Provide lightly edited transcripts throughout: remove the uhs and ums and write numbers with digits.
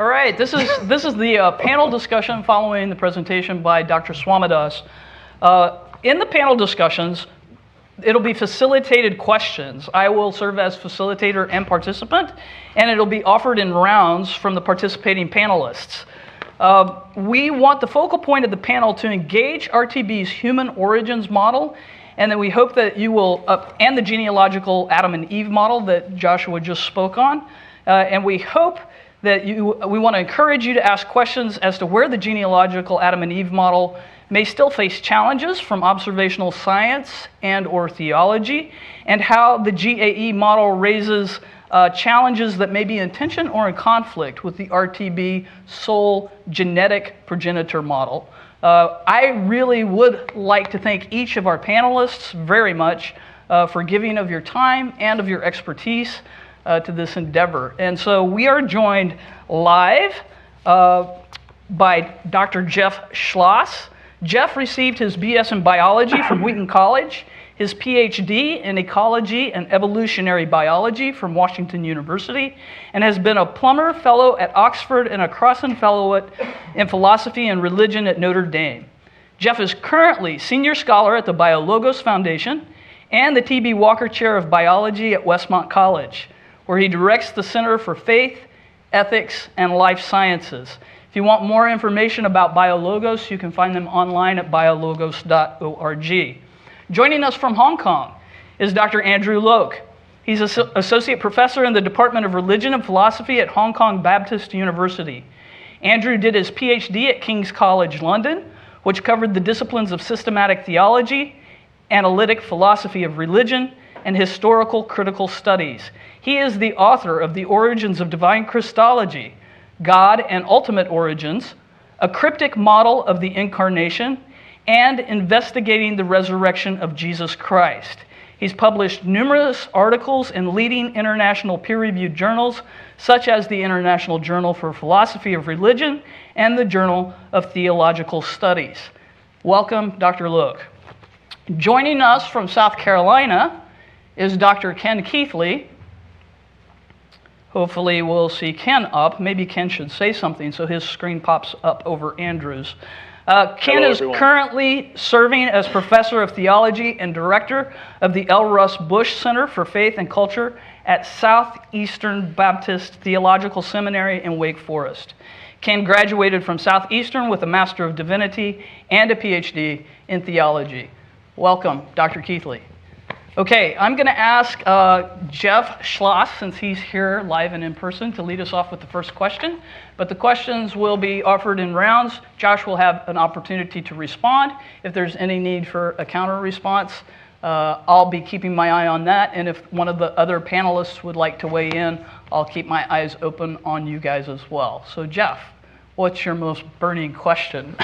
All right, this is the panel discussion following the presentation by Dr. Swamidass. In the panel discussions, it'll be facilitated questions. I will serve as facilitator and participant, and it'll be offered in rounds from the participating panelists. We want the focal point of the panel to engage RTB's human origins model, and then we hope that you will, and the genealogical Adam and Eve model that Joshua just spoke on, and we hope that we want to encourage you to ask questions as to where the genealogical Adam and Eve model may still face challenges from observational science and or theology, and how the GAE model raises challenges that may be in tension or in conflict with the RTB sole genetic progenitor model. I really would like to thank each of our panelists very much for giving of your time and of your expertise to this endeavor. And so we are joined live by Dr. Jeff Schloss. Jeff received his BS in biology from Wheaton College, his PhD in ecology and evolutionary biology from Washington University, and has been a Plummer Fellow at Oxford and a Crossan Fellow in philosophy and religion at Notre Dame. Jeff is currently senior scholar at the BioLogos Foundation and the T.B. Walker Chair of Biology at Westmont College, where he directs the Center for Faith, Ethics, and Life Sciences. If you want more information about BioLogos, you can find them online at biologos.org. Joining us from Hong Kong is Dr. Andrew Loke. He's Associate Professor in the Department of Religion and Philosophy at Hong Kong Baptist University. Andrew did his PhD at King's College London, which covered the disciplines of systematic theology, analytic philosophy of religion, and historical critical studies. He is the author of The Origins of Divine Christology, God and Ultimate Origins, a cryptic model of the Incarnation, and Investigating the Resurrection of Jesus Christ. He's published numerous articles in leading international peer-reviewed journals, such as the International Journal for Philosophy of Religion and the Journal of Theological Studies. Welcome, Dr. Loke. Joining us from South Carolina is Dr. Ken Keithley. Hopefully we'll see Ken up. Maybe Ken should say something so his screen pops up over Andrew's. Ken is currently serving as Professor of Theology and Director of the L. Russ Bush Center for Faith and Culture at Southeastern Baptist Theological Seminary in Wake Forest. Ken graduated from Southeastern with a Master of Divinity and a PhD in Theology. Welcome, Dr. Keithley. Okay, I'm going to ask Jeff Schloss, since he's here live and in person, to lead us off with the first question. But the questions will be offered in rounds. Josh will have an opportunity to respond. If there's any need for a counter response, I'll be keeping my eye on that. And if one of the other panelists would like to weigh in, I'll keep my eyes open on you guys as well. So Jeff, what's your most burning question?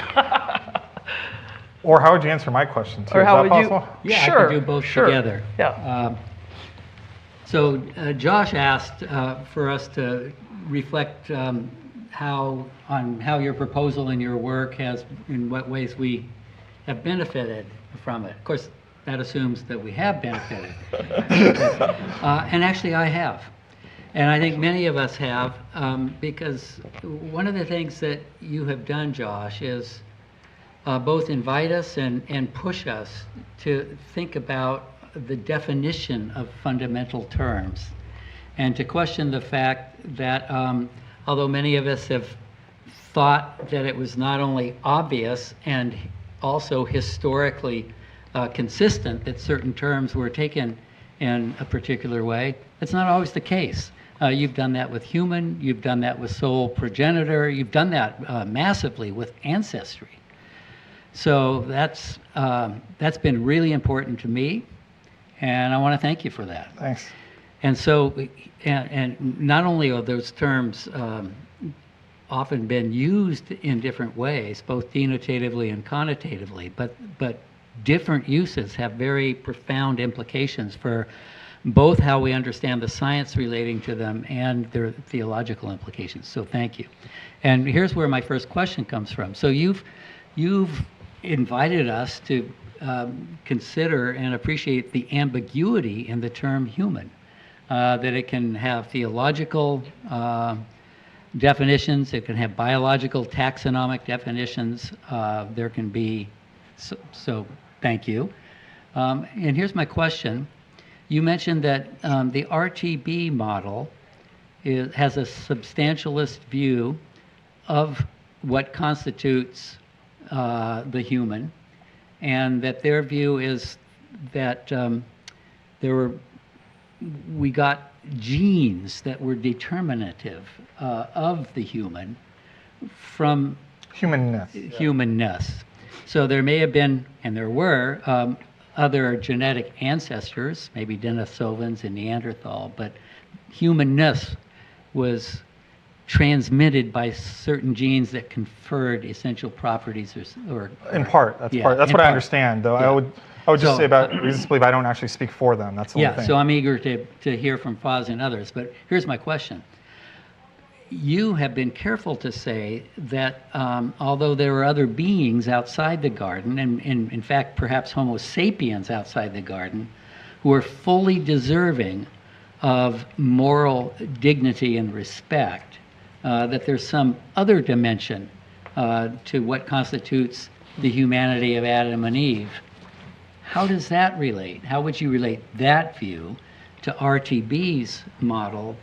Or how would you answer my question too? Or how would possible? you? Yeah, sure, I can do both sure. together. Yeah. So Josh asked for us to reflect on how your proposal and your work has, in what ways we have benefited from it. Of course, that assumes that we have benefited. And actually I have. And I think many of us have, because one of the things that you have done, Josh, is both invite us and push us to think about the definition of fundamental terms, and to question the fact that although many of us have thought that it was not only obvious and also historically consistent that certain terms were taken in a particular way, it's not always the case. You've done that with human, you've done that with sole progenitor, you've done that massively with ancestry. So that's been really important to me, and I want to thank you for that. Thanks. And so, and not only are those terms often been used in different ways, both denotatively and connotatively, but different uses have very profound implications for both how we understand the science relating to them and their theological implications. So thank you. And here's where my first question comes from. So you've invited us to consider and appreciate the ambiguity in the term human, that it can have theological definitions. It can have biological taxonomic definitions. There can be, so thank you. And here's my question. You mentioned that the RTB model has a substantialist view of what constitutes the human, and that their view is that we got genes that were determinative of the human from humanness. So there may have been, and there were, other genetic ancestors, maybe Denisovans and Neanderthal, but humanness was transmitted by certain genes that conferred essential properties or in part. That's yeah, that's what I understand, though. Yeah. I would just say about reasons to believe I don't actually speak for them. That's the yeah, whole thing. so I'm eager to hear from Foz and others. But here's my question. You have been careful to say that although there were other beings outside the garden, and in fact perhaps Homo sapiens outside the garden, who are fully deserving of moral dignity and respect, that there's some other dimension to what constitutes the humanity of Adam and Eve. How does that relate? How would you relate that view to RTB's model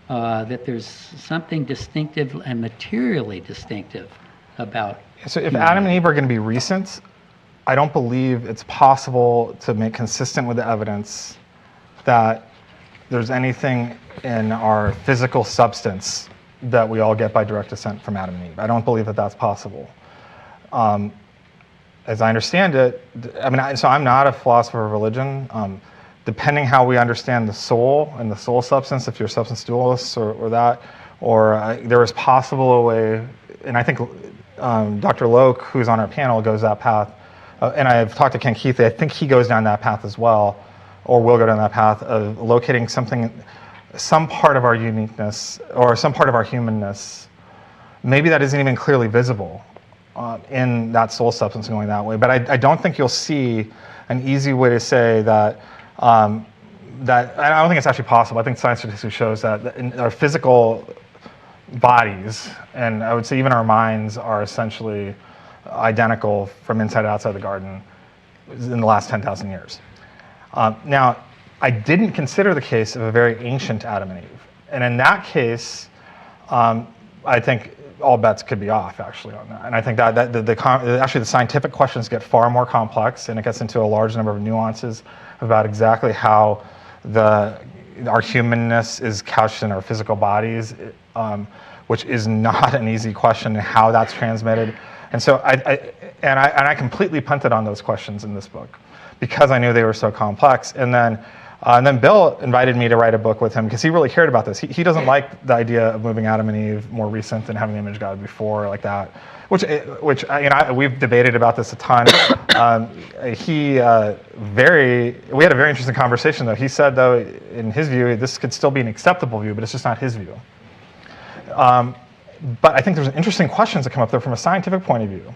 that there's something distinctive and materially distinctive about So if humanity? Adam and Eve are going to be recent, I don't believe it's possible to make consistent with the evidence that there's anything in our physical substance that we all get by direct descent from Adam and Eve. I don't believe that that's possible. As I understand it, so I'm not a philosopher of religion. Depending how we understand the soul and the soul substance, if you're substance dualists or that, or there is possible a way, and I think Dr. Loke, who's on our panel, goes that path, and I've talked to Ken Keithley, I think he goes down that path as well, or will go down that path of locating something, some part of our uniqueness, or some part of our humanness, maybe that isn't even clearly visible in that soul substance going that way. But I don't think you'll see an easy way to say that, that I don't think it's actually possible. I think science statistically shows that in our physical bodies, and I would say even our minds, are essentially identical from inside to outside the garden in the last 10,000 years. Now, I didn't consider the case of a very ancient Adam and Eve. And in that case, I think all bets could be off, actually, on that. And I think that actually the scientific questions get far more complex, and it gets into a large number of nuances about exactly how our humanness is couched in our physical bodies, which is not an easy question, and how that's transmitted. And so I completely punted on those questions in this book because I knew they were so complex. And then Bill invited me to write a book with him because he really cared about this. He doesn't like the idea of moving Adam and Eve more recent and having the image of God before, like that. Which we've debated about this a ton. We had a very interesting conversation, though. He said, though, in his view, this could still be an acceptable view, but it's just not his view. But I think there's interesting questions that come up there from a scientific point of view.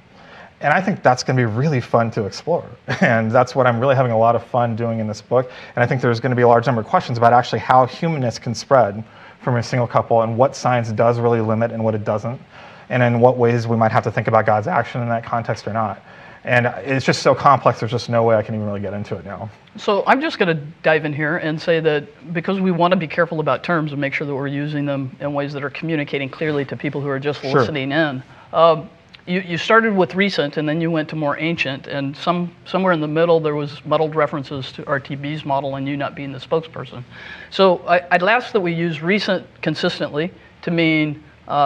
And I think that's going to be really fun to explore. And that's what I'm really having a lot of fun doing in this book. And I think there's going to be a large number of questions about actually how humanness can spread from a single couple, and what science does really limit and what it doesn't, and in what ways we might have to think about God's action in that context or not. And it's just so complex, there's just no way I can even really get into it now. So I'm just going to dive in here and say that because we want to be careful about terms and make sure that we're using them in ways that are communicating clearly to people who are just listening in. You started with recent, and then you went to more ancient, and somewhere in the middle there was muddled references to RTB's model and you not being the spokesperson. So I'd ask that we use recent consistently to mean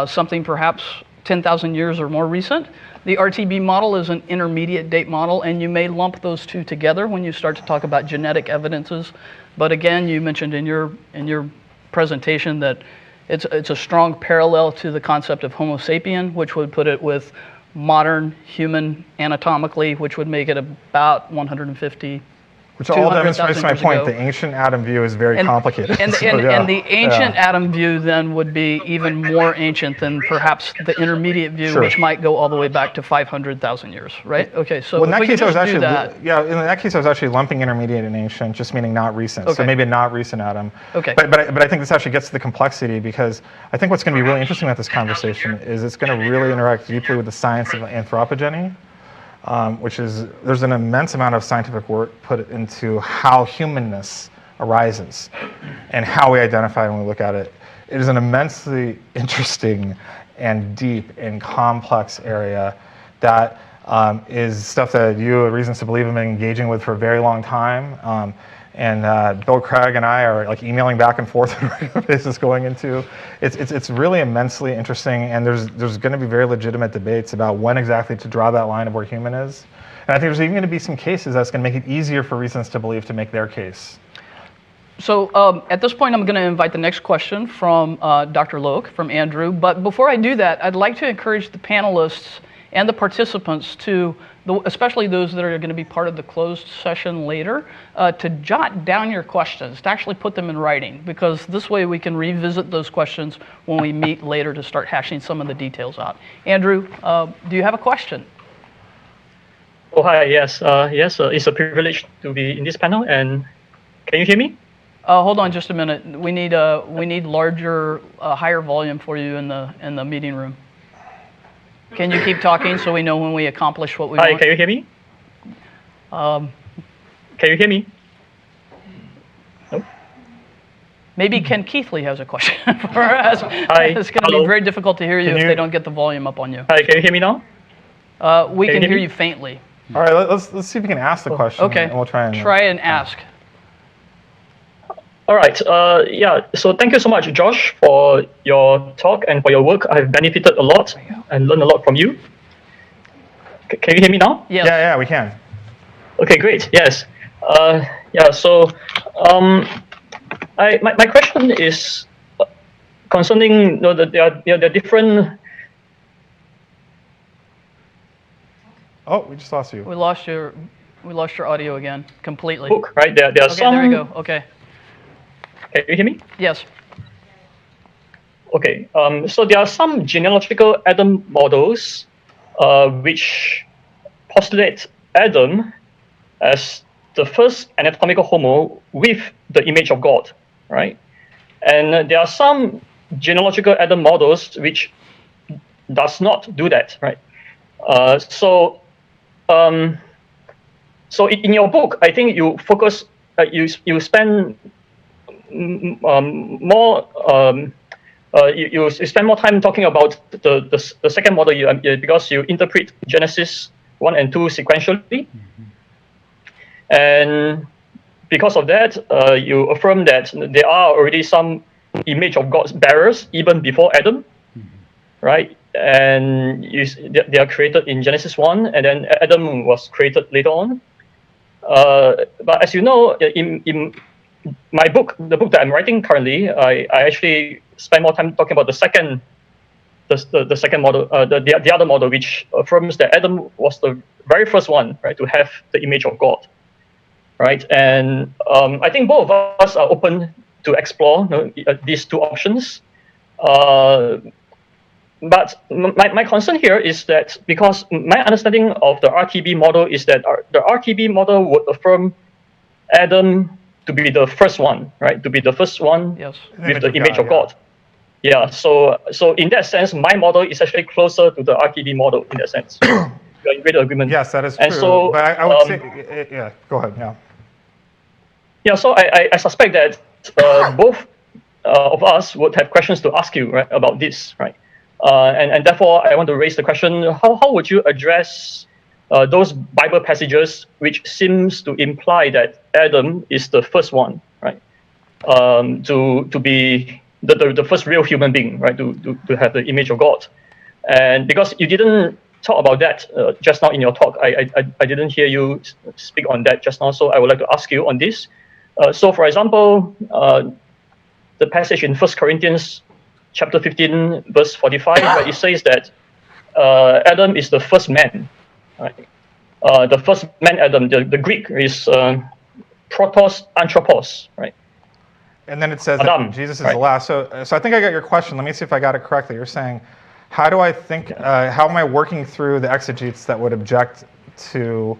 something perhaps 10,000 years or more recent. The RTB model is an intermediate date model, and you may lump those two together when you start to talk about genetic evidences. But again, you mentioned in your presentation that it's a strong parallel to the concept of Homo sapien, which would put it with modern human anatomically, which would make it about 150 Which all demonstrates 200,000 my years point. ago. The ancient Adam view is very complicated. And, So, and, yeah. and the ancient Yeah. Adam view then would be even more ancient than perhaps the intermediate view, Sure. which might go all the way back to 500,000 years, right? Okay, so Well, in if that we could case, I was just do actually that. in that case I was actually lumping intermediate and ancient, just meaning not recent. So Okay. maybe a not recent Adam. Okay. But I think this actually gets to the complexity, because I think what's going to be really interesting about this conversation is it's going to really interact deeply with the science of anthropogeny, which is there's an immense amount of scientific work put into how humanness arises and how we identify when we look at it. It is an immensely interesting and deep and complex area that is stuff that you have reasons to believe have been engaging with for a very long time. And Bill Craig and I are like emailing back and forth on a regular basis going into. It's really immensely interesting, and there's going to be very legitimate debates about when exactly to draw that line of where human is. And I think there's even going to be some cases that's going to make it easier for reasons to believe to make their case. So at this point, I'm going to invite the next question from Dr. Loke, from Andrew. But before I do that, I'd like to encourage the panelists and the participants to, especially those that are going to be part of the closed session later, to jot down your questions, to actually put them in writing, because this way we can revisit those questions when we meet later to start hashing some of the details out. Andrew, do you have a question? Oh, hi, yes. It's a privilege to be in this panel, and can you hear me? Hold on just a minute. We need larger, higher volume for you in the meeting room. Can you keep talking so we know when we accomplish what we Hi, want? can you hear me? Can you hear me? No? Maybe Ken Keithley has a question for us. Hi. It's going to be Hello. very difficult to hear you Can if you- they don't get the volume up on you. Hi, can you hear me now? We Can can you hear hear me? you faintly. All right, let's see if we can ask the question. Okay. And we'll try and and ask. All right. So thank you so much, Josh, for your talk and for your work. I've benefited a lot and learned a lot from you. Can you hear me now? Yes. Yeah, we can. Okay, great. Yes. So my question is concerning that there are different. Oh, we just lost you. We lost your audio again completely. Book, right? There are Okay, some. there we go. Okay. Can you hear me? Yes. Okay. So there are some genealogical Adam models which postulate Adam as the first anatomical Homo with the image of God, right? And there are some genealogical Adam models which does not do that, right? So in your book, I think you focus, you spend more. You spend more time talking about the second model because you interpret Genesis 1 and 2 sequentially, and because of that, you affirm that there are already some image of God's bearers even before Adam, right? And they are created in Genesis 1, and then Adam was created later on. But as you know, in my book, the book that I'm writing currently, I actually spend more time talking about the second model, the other model, which affirms that Adam was the very first one, right, to have the image of God, right? And I think both of us are open to explore these two options. But my concern here is that because my understanding of the RTB model is that the RTB model would affirm Adam to be the first one, right? To be the first one Yes. with the image of God. Yeah. So in that sense, my model is actually closer to the RTB model in that sense. You're in great agreement. Yes, that is true. And so, but I would say, yeah, go ahead. Yeah. Yeah. So I suspect that both of us would have questions to ask you, right, about this, right? And therefore, I want to raise the question: How would you address those Bible passages which seems to imply that Adam is the first one, right? To be the first real human being, right? To have the image of God. And because you didn't talk about that just now in your talk, I didn't hear you speak on that just now. So I would like to ask you on this. So, for example, the passage in 1 Corinthians chapter 15, verse 45, where it says that Adam is the first man. Right? The first man, Adam, the Greek is protos anthropos, right? And then it says Adam, that Jesus is right. the last. So I think I got your question. Let me see if I got it correctly. You're saying, how do I think? How am I working through the exegetes that would object to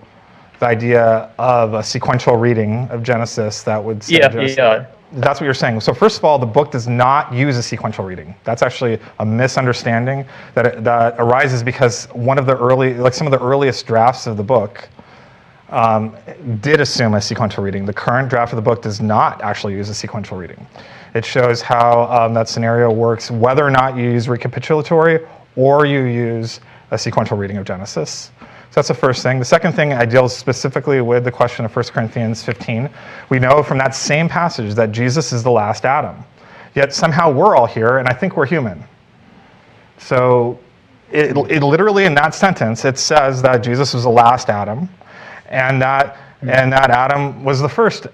the idea of a sequential reading of Genesis that would suggest? Yeah. That's what you're saying. So first of all, the book does not use a sequential reading. That's actually a misunderstanding that arises because some of the earliest drafts of the book did assume a sequential reading. The current draft of the book does not actually use a sequential reading. It shows how that scenario works, whether or not you use recapitulatory or you use a sequential reading of Genesis. So that's the first thing. The second thing I deal specifically with the question of 1 Corinthians 15. We know from that same passage that Jesus is the last Adam. Yet somehow we're all here, and I think we're human. So it literally in that sentence, it says that Jesus was the last Adam, and that Adam was the first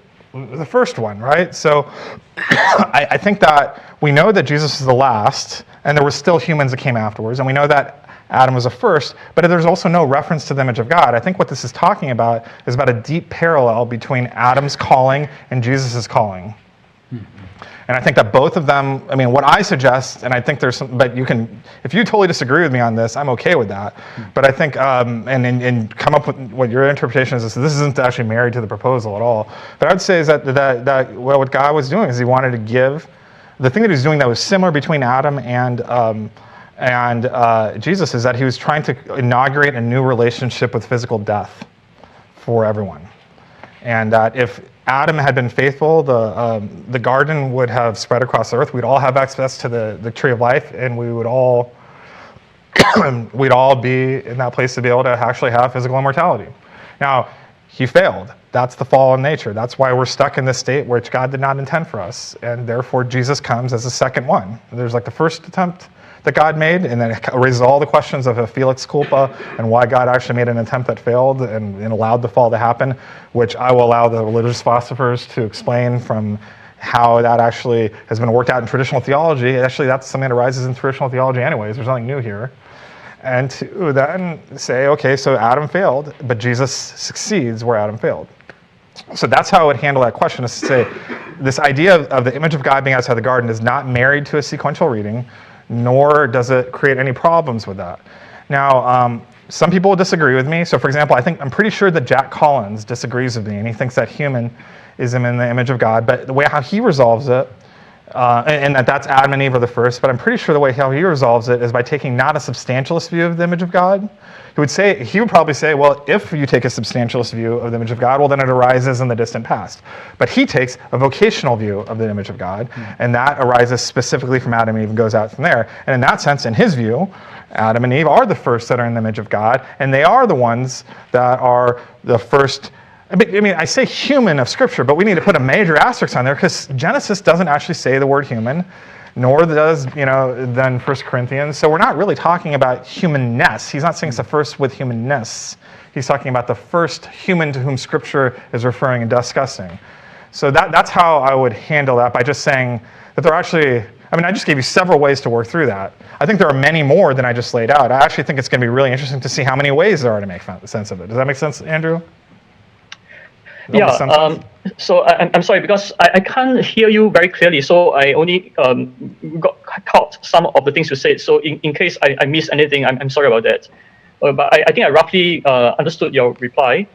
one, right? So I think that we know that Jesus is the last, and there were still humans that came afterwards, and we know that Adam was the first, but there's also no reference to the image of God. I think what this is talking about is about a deep parallel between Adam's calling and Jesus' calling. And I think that both of them, I mean, what I suggest, and I think there's some, but you can, if you totally disagree with me on this, I'm okay with that. But I think, and come up with what your interpretation is, this isn't actually married to the proposal at all. But I would say is that what God was doing is he wanted to give, the thing that he was doing that was similar between Adam and Jesus is that he was trying to inaugurate a new relationship with physical death for everyone. And that if Adam had been faithful, the garden would have spread across the earth. We'd all have access to the tree of life, and we would all we'd all be in that place to be able to actually have physical immortality. Now, he failed. That's the fallen nature. That's why we're stuck in this state which God did not intend for us. And therefore, Jesus comes as the second one. There's like the first attempt that God made, and then it raises all the questions of a felix culpa and why God actually made an attempt that failed and allowed the fall to happen, which I will allow the religious philosophers to explain from how that actually has been worked out in traditional theology. Actually, that's something that arises in traditional theology anyways. There's nothing new here. And to then say, okay, so Adam failed, but Jesus succeeds where Adam failed. So that's how I would handle that question, is to say this idea of the image of God being outside the garden is not married to a sequential reading, nor does it create any problems with that. Now, some people will disagree with me. So for example, I'm pretty sure that Jack Collins disagrees with me, and he thinks that human is in the image of God, but the way how he resolves it, and that's Adam and Eve are the first, but I'm pretty sure the way how he resolves it is by taking not a substantialist view of the image of God. He would probably say, well, if you take a substantialist view of the image of God, well, then it arises in the distant past. But he takes a vocational view of the image of God, and that arises specifically from Adam and Eve and goes out from there. And in that sense, in his view, Adam and Eve are the first that are in the image of God, and they are the ones that are the first. I mean, I say human of Scripture, but we need to put a major asterisk on there because Genesis doesn't actually say the word human, nor does, then 1 Corinthians. So we're not really talking about humanness. He's not saying it's the first with humanness. He's talking about the first human to whom Scripture is referring and discussing. So that's how I would handle that, by just saying that they're actually, I just gave you several ways to work through that. I think there are many more than I just laid out. I actually think it's going to be really interesting to see how many ways there are to make sense of it. Does that make sense, Andrew? Yeah, so I'm sorry, because I can't hear you very clearly, so I only got caught some of the things you said. So in case I missed anything, I'm sorry about that. But I think I roughly understood your reply.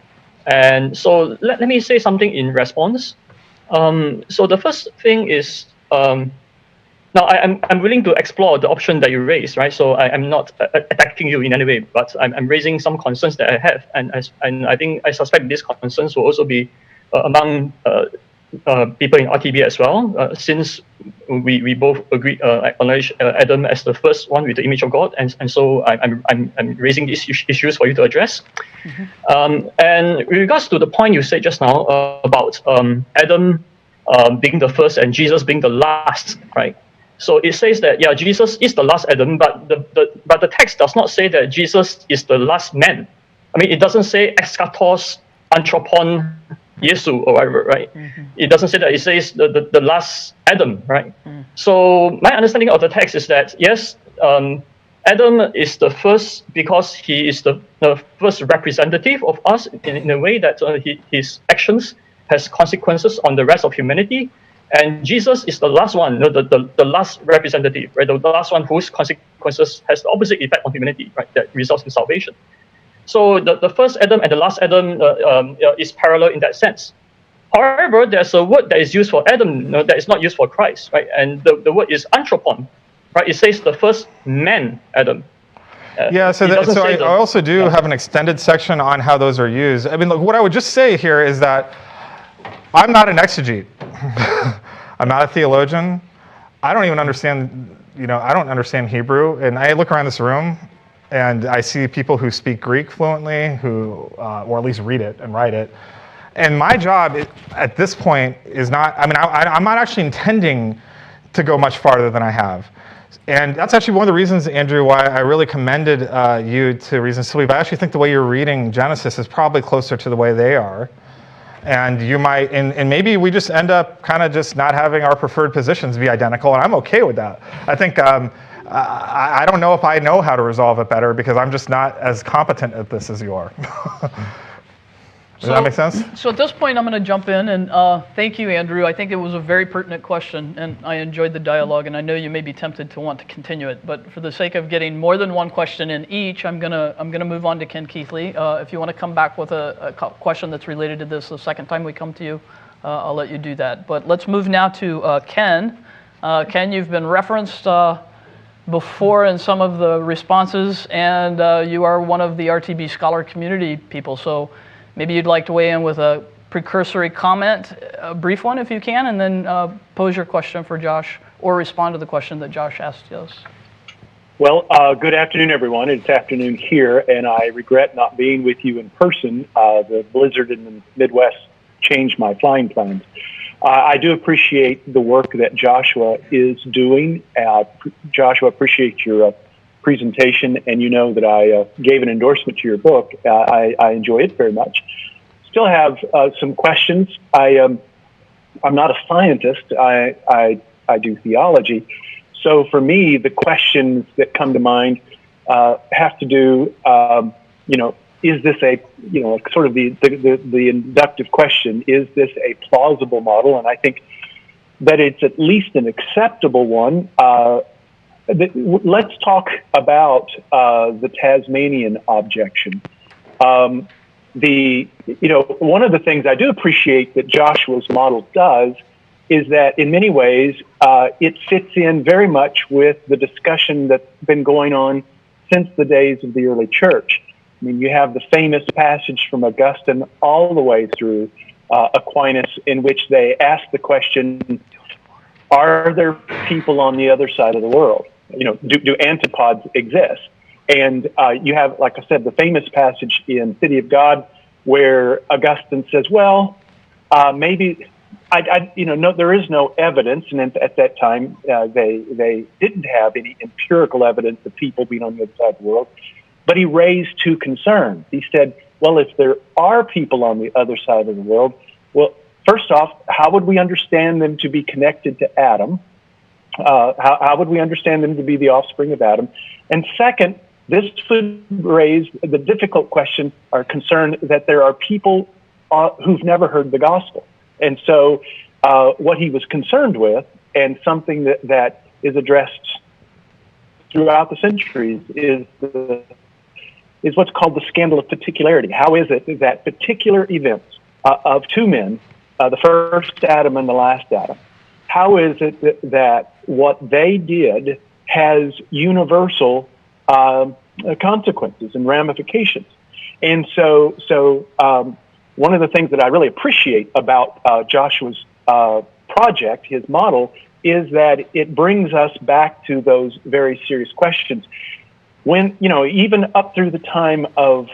And so let me say something in response. So the first thing is, now I'm willing to explore the option that you raised, right? So I'm not attacking you in any way, but I'm raising some concerns that I have, and I suspect these concerns will also be among people in RTB as well, since we both acknowledge Adam as the first one with the image of God, and so I'm raising these issues for you to address. And with regards to the point you said just now about Adam being the first and Jesus being the last, right? So it says that Jesus is the last Adam, but the text does not say that Jesus is the last man. It doesn't say exkatos anthropon Jesu or whatever, right? Mm-hmm. It doesn't say that. It says the last Adam, right? Mm. So my understanding of the text is that yes, Adam is the first because he is the first representative of us in a way that his actions has consequences on the rest of humanity, and Jesus is the last one, the last representative, right? The last one whose consequences has the opposite effect on humanity, right? That results in salvation. So the first Adam and the last Adam is parallel in that sense. However, there's a word that is used for Adam that is not used for Christ, right? And the word is anthropon, right? It says the first man, Adam. Yeah, so I also do have an extended section on how those are used. I mean, look, what I would just say here is that I'm not an exegete. I'm not a theologian. I don't even understand, I don't understand Hebrew. And I look around this room and I see people who speak Greek fluently, or at least read it and write it. And my job at this point is not, I'm not actually intending to go much farther than I have. And that's actually one of the reasons, Andrew, why I really commended you to Reason to Believe. I actually think the way you're reading Genesis is probably closer to the way they are. And you might, and maybe we just end up kind of just not having our preferred positions be identical, and I'm okay with that. I think, I don't know if I know how to resolve it better because I'm just not as competent at this as you are. Does that make sense? So at this point, I'm going to jump in, and thank you, Andrew. I think it was a very pertinent question, and I enjoyed the dialogue, and I know you may be tempted to want to continue it, but for the sake of getting more than one question in each, I'm gonna move on to Ken Keithley. If you want to come back with a question that's related to this the second time we come to you, I'll let you do that. But let's move now to Ken. Ken, you've been referenced before in some of the responses, and you are one of the RTB scholar community people, so maybe you'd like to weigh in with a precursory comment, a brief one if you can, and then pose your question for Josh or respond to the question that Josh asked us. Well, good afternoon, everyone. It's afternoon here, and I regret not being with you in person. The blizzard in the Midwest changed my flying plans. I do appreciate the work that Joshua is doing. Joshua, appreciate your presentation, and you know that I gave an endorsement to your book. I enjoy it very much. Still have some questions. I'm not a scientist. I do theology. So for me, the questions that come to mind have to do, is this a, sort of the inductive question, is this a plausible model? And I think that it's at least an acceptable one. Let's talk about the Tasmanian objection. One of the things I do appreciate that Joshua's model does is that in many ways it fits in very much with the discussion that's been going on since the days of the early church. I mean, you have the famous passage from Augustine all the way through Aquinas in which they ask the question, are there people on the other side of the world? Do antipods exist? And you have, like I said, the famous passage in City of God where Augustine says, well, maybe, no, there is no evidence. And at that time, they didn't have any empirical evidence of people being on the other side of the world. But he raised two concerns. He said, well, if there are people on the other side of the world, well, first off, how would we understand them to be connected to Adam? How would we understand them to be the offspring of Adam? And second, this would raise the difficult question or concern that there are people who've never heard the gospel. And so what he was concerned with, and something that is addressed throughout the centuries, is what's called the Scandal of Particularity. How is it that particular events of two men, the first Adam and the last Adam, how is it that what they did has universal consequences and ramifications? And so one of the things that I really appreciate about Joshua's project, his model, is that it brings us back to those very serious questions. When, even up through the time of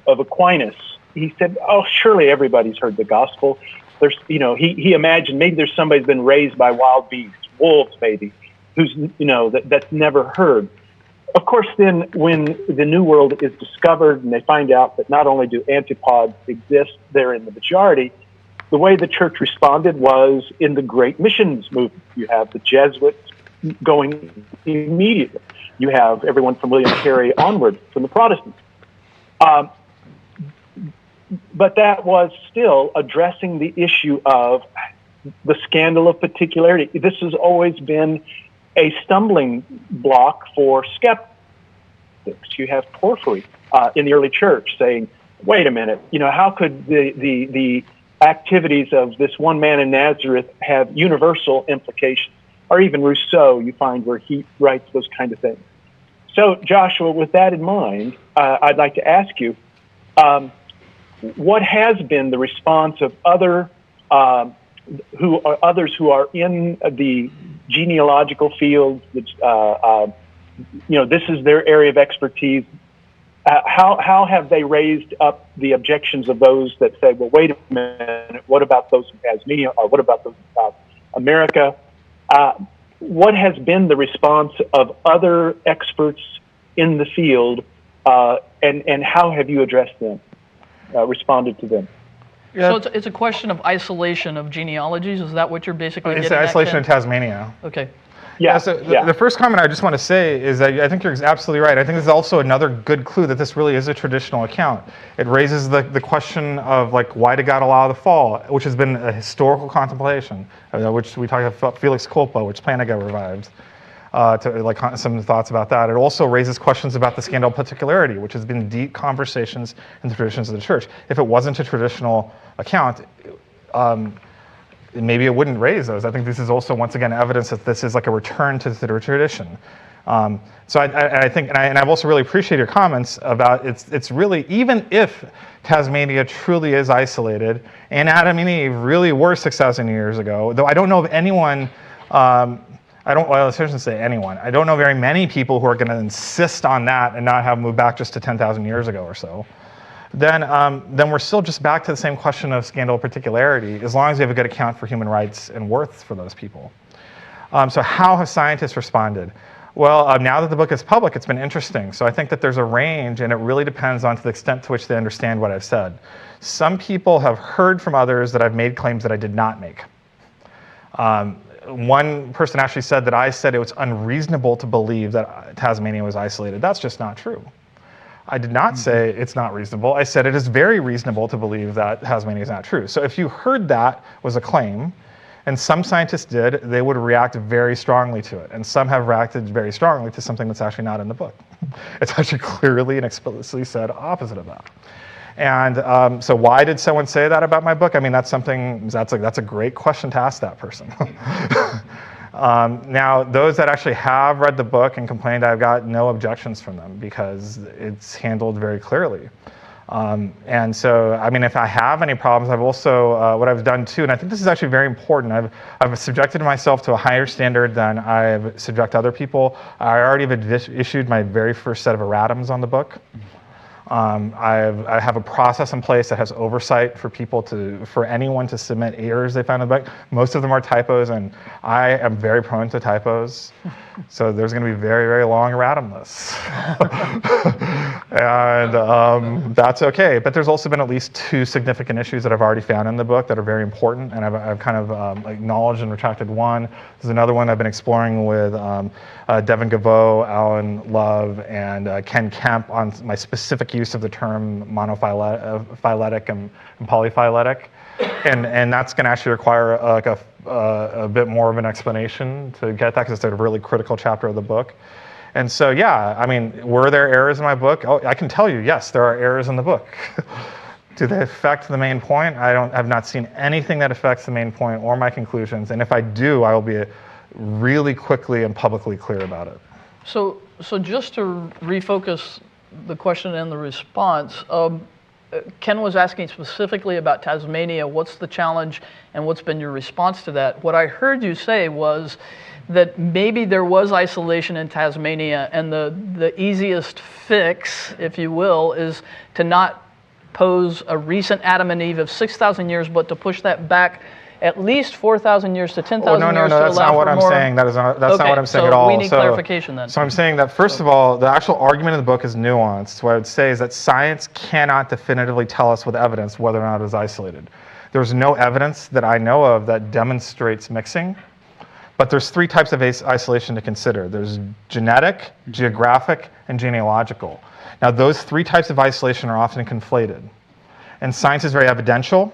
Aquinas, he said, oh, surely everybody's heard the gospel. There's, he imagined maybe there's somebody who's been raised by wild beasts, wolves maybe, who's, that's never heard. Of course, then when the New World is discovered and they find out that not only do antipods exist, they're in the majority, the way the church responded was in the Great Missions movement. You have the Jesuits going immediately. You have everyone from William Carey onward from the Protestants. but that was still addressing the issue of the scandal of particularity. This has always been a stumbling block for skeptics. You have Porphyry in the early church saying, wait a minute, how could the activities of this one man in Nazareth have universal implications? Or even Rousseau, you find where he writes those kind of things. So, Joshua, with that in mind, I'd like to ask you, what has been the response of others who are in the genealogical field? This is their area of expertise. How have they raised up the objections of those that say, well, wait a minute, what about those in Tasmania, or what about those in South America? What has been the response of other experts in the field, and how have you addressed them, responded to them? So it's a question of isolation of genealogies. Is that what you're basically It's getting the at, isolation Ken? of Tasmania. Okay. Yeah. So the first comment I just want to say is that I think you're absolutely right. I think this is also another good clue that this really is a traditional account. It raises the question of, like, why did God allow the fall, which has been a historical contemplation, which we talked about Felix Culpa, which Plantinga revived. Some thoughts about that. It also raises questions about the Scandal of Particularity, which has been deep conversations in the traditions of the church. If it wasn't a traditional account, maybe it wouldn't raise those. I think this is also, once again, evidence that this is like a return to the tradition. So I think, and I've also really appreciated your comments about it's really, even if Tasmania truly is isolated, and Adam and Eve really were 6,000 years ago, though I don't know of anyone, I shouldn't say anyone, I don't know very many people who are going to insist on that and not have moved back just to 10,000 years ago or so. Then we're still just back to the same question of scandal of particularity, as long as we have a good account for human rights and worth for those people. So how have scientists responded? Well, now that the book is public, it's been interesting. So I think that there's a range, and it really depends on to the extent to which they understand what I've said. Some people have heard from others that I've made claims that I did not make. One person actually said that I said it was unreasonable to believe that Tasmania was isolated. That's just not true. I did not say it's not reasonable. I said it is very reasonable to believe that Tasmania is not true. So if you heard that was a claim, and some scientists did, they would react very strongly to it. And some have reacted very strongly to something that's actually not in the book. It's actually clearly and explicitly said opposite of that. And so why did someone say that about my book? I mean, that's a great question to ask that person. Now, those that actually have read the book and complained, I've got no objections from them because it's handled very clearly. And so, I mean, if I have any problems, I've also, what I've done too, and I think this is actually very important, I've subjected myself to a higher standard than I've subjected other people. I already have issued my very first set of erratums on the book. I have a process in place that has oversight for anyone to submit errors they found in the book. Most of them are typos, and I am very prone to typos. So there's going to be very, very long erratum lists. And that's okay. But there's also been at least 2 significant issues that I've already found in the book that are very important, and I've kind of acknowledged and retracted one. There's another one I've been exploring with Devin Gavot, Alan Love, and Ken Kemp on my specific use of the term monophyletic and polyphyletic. And that's going to actually require a bit more of an explanation to get that, because it's a really critical chapter of the book. And so, yeah, I mean, were there errors in my book? Oh, I can tell you, yes, there are errors in the book. Do they affect the main point? I've not seen anything that affects the main point or my conclusions. And if I do, I will be really quickly and publicly clear about it. So just to refocus the question and the response, Ken was asking specifically about Tasmania. What's the challenge and what's been your response to that? What I heard you say was that maybe there was isolation in Tasmania, and the easiest fix, if you will, is to not pose a recent Adam and Eve of 6,000 years, but to push that back at least 4,000 years to 10,000 years to allow for more. No, that's not what I'm saying. That's not what I'm saying at all. We need clarification then. So I'm saying that, first of all, the actual argument in the book is nuanced. What I would say is that science cannot definitively tell us with evidence whether or not it is isolated. There's no evidence that I know of that demonstrates mixing. But there's 3 types of isolation to consider. There's genetic, geographic, and genealogical. Now, those 3 types of isolation are often conflated. And science is very evidential.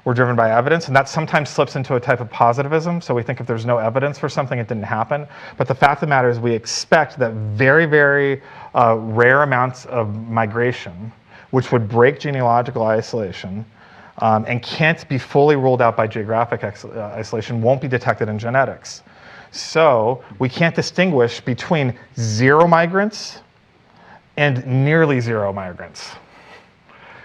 We're driven by evidence, and that sometimes slips into a type of positivism. So we think if there's no evidence for something, it didn't happen. But the fact of the matter is we expect that very, very rare amounts of migration, which would break genealogical isolation, and can't be fully ruled out by geographic isolation, won't be detected in genetics. So we can't distinguish between zero migrants and nearly zero migrants.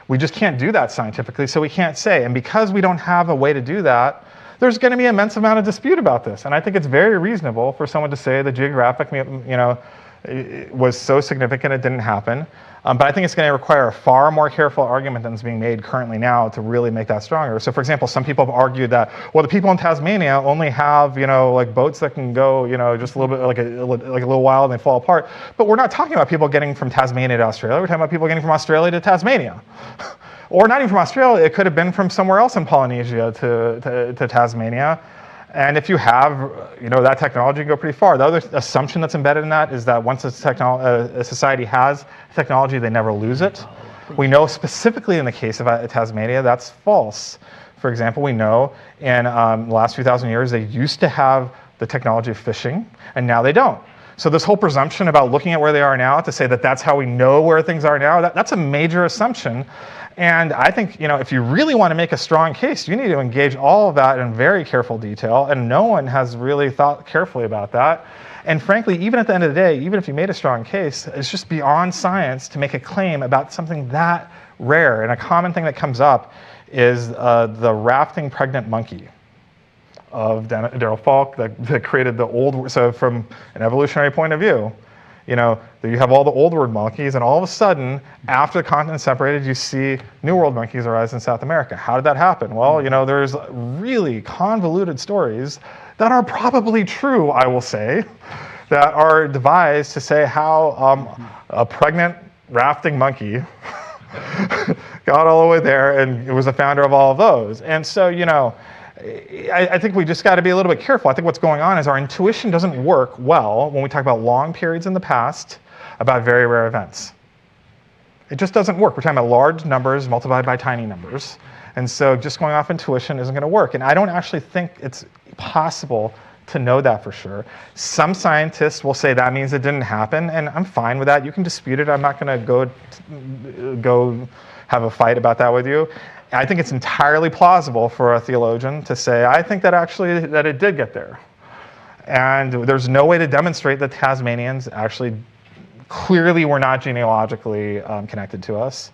We just can't do that scientifically, so we can't say. And because we don't have a way to do that, there's going to be an immense amount of dispute about this. And I think it's very reasonable for someone to say the geographic, it was so significant it didn't happen. But I think it's going to require a far more careful argument than is being made currently now to really make that stronger. So for example, some people have argued that, well, the people in Tasmania only have, like boats that can go, just a little bit, like a little while and they fall apart. But we're not talking about people getting from Tasmania to Australia. We're talking about people getting from Australia to Tasmania. Or not even from Australia, it could have been from somewhere else in Polynesia to Tasmania. And if you have, that technology, you can go pretty far. The other assumption that's embedded in that is that once a society has technology, they never lose it. We know specifically in the case of Tasmania, that's false. For example, we know in the last few thousand years, they used to have the technology of fishing, and now they don't. So this whole presumption about looking at where they are now to say that that's how we know where things are now, that's a major assumption. And I think, if you really want to make a strong case, you need to engage all of that in very careful detail, and no one has really thought carefully about that. And frankly, even at the end of the day, even if you made a strong case, it's just beyond science to make a claim about something that rare. And a common thing that comes up is the rafting pregnant monkey of Daryl Falk that created the old. So from an evolutionary point of view, you have all the old world monkeys, and all of a sudden, after the continents separated, you see new world monkeys arise in South America. How did that happen? Well, there's really convoluted stories that are probably true, I will say, that are devised to say how a pregnant rafting monkey got all the way there, and it was the founder of all of those. And so, I think we just got to be a little bit careful. I think what's going on is our intuition doesn't work well when we talk about long periods in the past about very rare events. It just doesn't work. We're talking about large numbers multiplied by tiny numbers. And so just going off intuition isn't going to work. And I don't actually think it's possible to know that for sure. Some scientists will say that means it didn't happen, and I'm fine with that. You can dispute it. I'm not going to go have a fight about that with you. I think it's entirely plausible for a theologian to say, I think that actually that it did get there. And there's no way to demonstrate that Tasmanians actually clearly were not genealogically connected to us.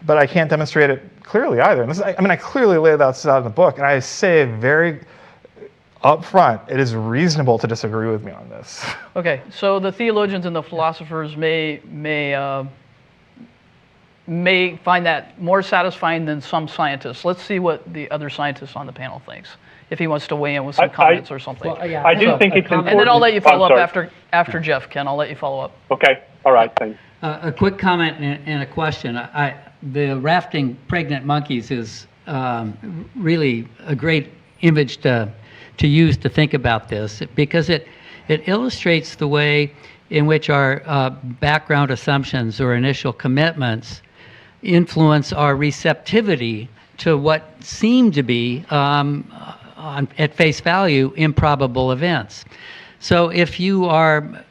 But I can't demonstrate it clearly either. And I clearly lay that out in the book, and I say very upfront, it is reasonable to disagree with me on this. Okay, so the theologians and the philosophers may find that more satisfying than some scientists. Let's see what the other scientists on the panel thinks, if he wants to weigh in with some comments or something. Well, yeah, I do think it's important. And then I'll let you follow I'm up sorry. after Jeff, Ken. I'll let you follow up. Okay, all right, thanks. A quick comment and a question. The rafting pregnant monkeys is really a great image to use to think about this, because it illustrates the way in which our background assumptions or initial commitments influence our receptivity to what seem to be, at face value, improbable events. So if you are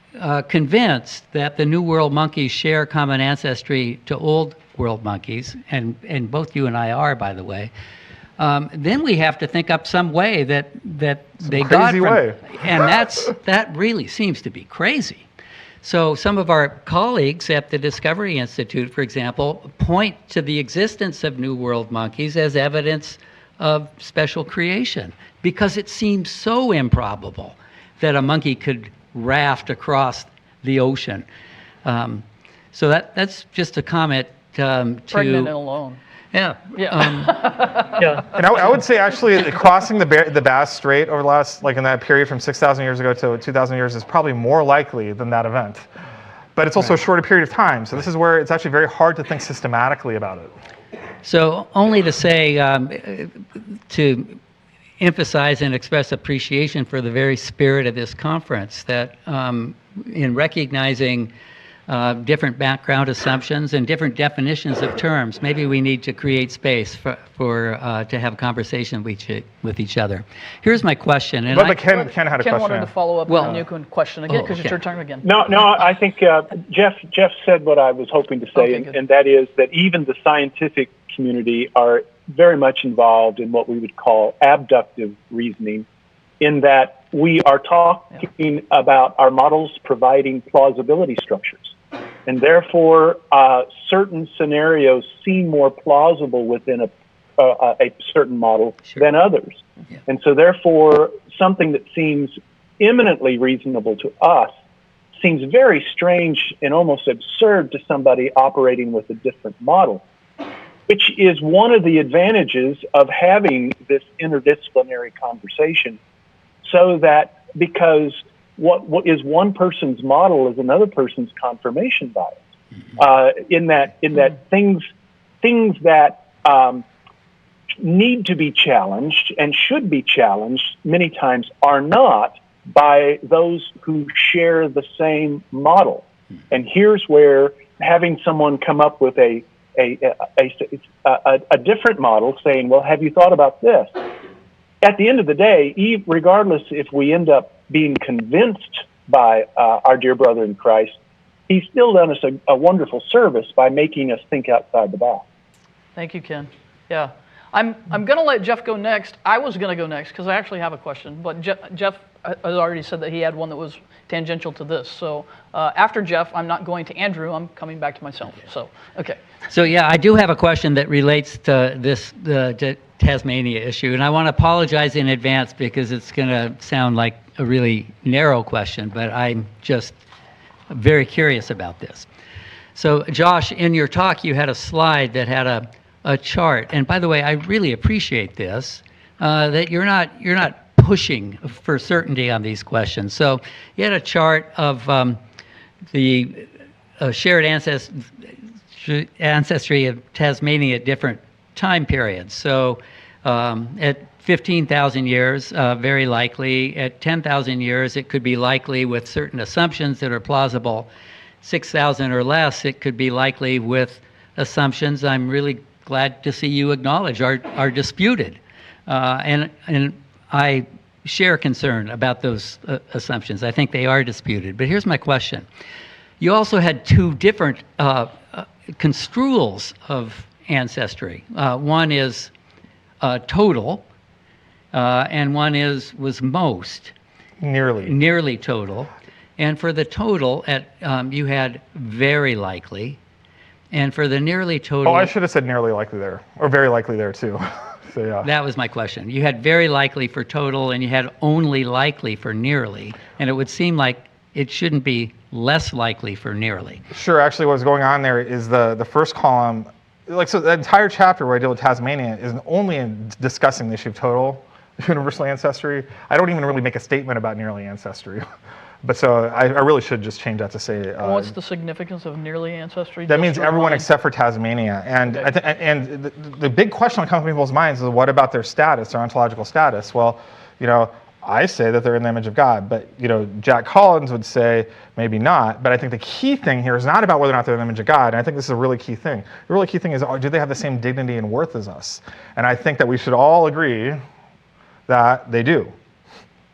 convinced that the New World monkeys share common ancestry to Old World monkeys, and both you and I are, by the way, then we have to think up some way that they got crazy from, way. and that really seems to be crazy. So some of our colleagues at the Discovery Institute, for example, point to the existence of New World monkeys as evidence of special creation, because it seems so improbable that a monkey could raft across the ocean. So that's just a comment to... Pregnant and alone. Yeah. Yeah. And I would say actually crossing the Bass Strait over the last, like in that period from 6,000 years ago to 2,000 years is probably more likely than that event. But it's also a shorter period of time. So this is where it's actually very hard to think systematically about it. So only to say, to emphasize and express appreciation for the very spirit of this conference, that in recognizing different background assumptions and different definitions of terms. Maybe we need to create space to have conversation with each other. Here's my question. And But Ken had a Ken question. wanted to follow up Well, on the Newcomb question again because okay. it's your turn again. No, I think Jeff said what I was hoping to say, Okay, and, good. and that is that even the scientific community are very much involved in what we would call abductive reasoning, in that we are talking about our models providing plausibility structures. And therefore, certain scenarios seem more plausible within a certain model than others. Yeah. And so therefore, something that seems eminently reasonable to us seems very strange and almost absurd to somebody operating with a different model, which is one of the advantages of having this interdisciplinary conversation, so that because what is one person's model is another person's confirmation bias. In that things that need to be challenged and should be challenged many times are not by those who share the same model. And here's where having someone come up with a different model, saying, "Well, have you thought about this?" At the end of the day, regardless if we end up being convinced by our dear brother in Christ, he's still done us a wonderful service by making us think outside the box. Thank you, Ken. Yeah. I'm going to let Jeff go next. I was going to go next because I actually have a question, but Jeff has already said that he had one that was tangential to this. So after Jeff, I'm not going to Andrew. I'm coming back to myself. So, okay. So yeah, I do have a question that relates to the Tasmania issue, and I want to apologize in advance because it's going to sound like a really narrow question, but I'm just very curious about this. So Josh, in your talk, you had a slide that had a chart, and by the way, I really appreciate this, that you're not pushing for certainty on these questions. So you had a chart of the shared ancestry of Tasmania at different time periods. So at 15,000 years, very likely. At 10,000 years, it could be likely with certain assumptions that are plausible. 6,000 or less, it could be likely with assumptions I'm really glad to see you acknowledge are disputed. And I share concern about those assumptions. I think they are disputed. But here's my question. You also had two different construals of ancestry. One is total, and one was most. Nearly total. And for the total, you had very likely. And for the nearly total... Oh, I should have said nearly likely there, or very likely there too. So yeah. That was my question. You had very likely for total, and you had only likely for nearly. And it would seem like it shouldn't be less likely for nearly. Sure. Actually, what's going on there is the first column, so the entire chapter where I deal with Tasmania is only in discussing the issue of total universal ancestry. I don't even really make a statement about nearly ancestry. But so I really should just change that to say. What's the significance of nearly ancestry? That means everyone except for Tasmania. And Okay. The big question that comes to people's minds is, what about their status, their ontological status? Well, I say that they're in the image of God, but Jack Collins would say maybe not. But I think the key thing here is not about whether or not they're in the image of God. And I think this is a really key thing. The really key thing is, do they have the same dignity and worth as us? And I think that we should all agree that they do.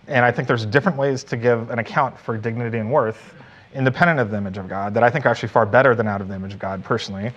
And I think there's different ways to give an account for dignity and worth independent of the image of God that I think are actually far better than out of the image of God personally.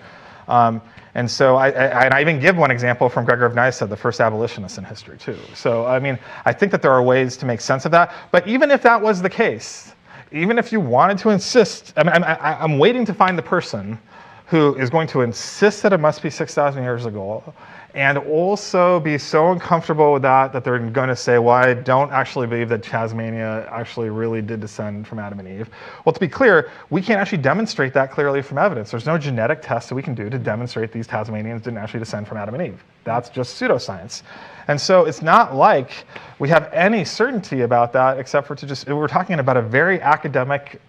And so I even give one example from Gregor of Nyssa, the first abolitionist in history too. So I mean, I think that there are ways to make sense of that. But even if that was the case, even if you wanted to insist, I'm waiting to find the person who is going to insist that it must be 6,000 years ago, and also be so uncomfortable with that they're going to say, well, I don't actually believe that Tasmania actually really did descend from Adam and Eve. Well, to be clear, we can't actually demonstrate that clearly from evidence. There's no genetic test that we can do to demonstrate these Tasmanians didn't actually descend from Adam and Eve. That's just pseudoscience. And so it's not like we have any certainty about that, except for we're talking about a very academic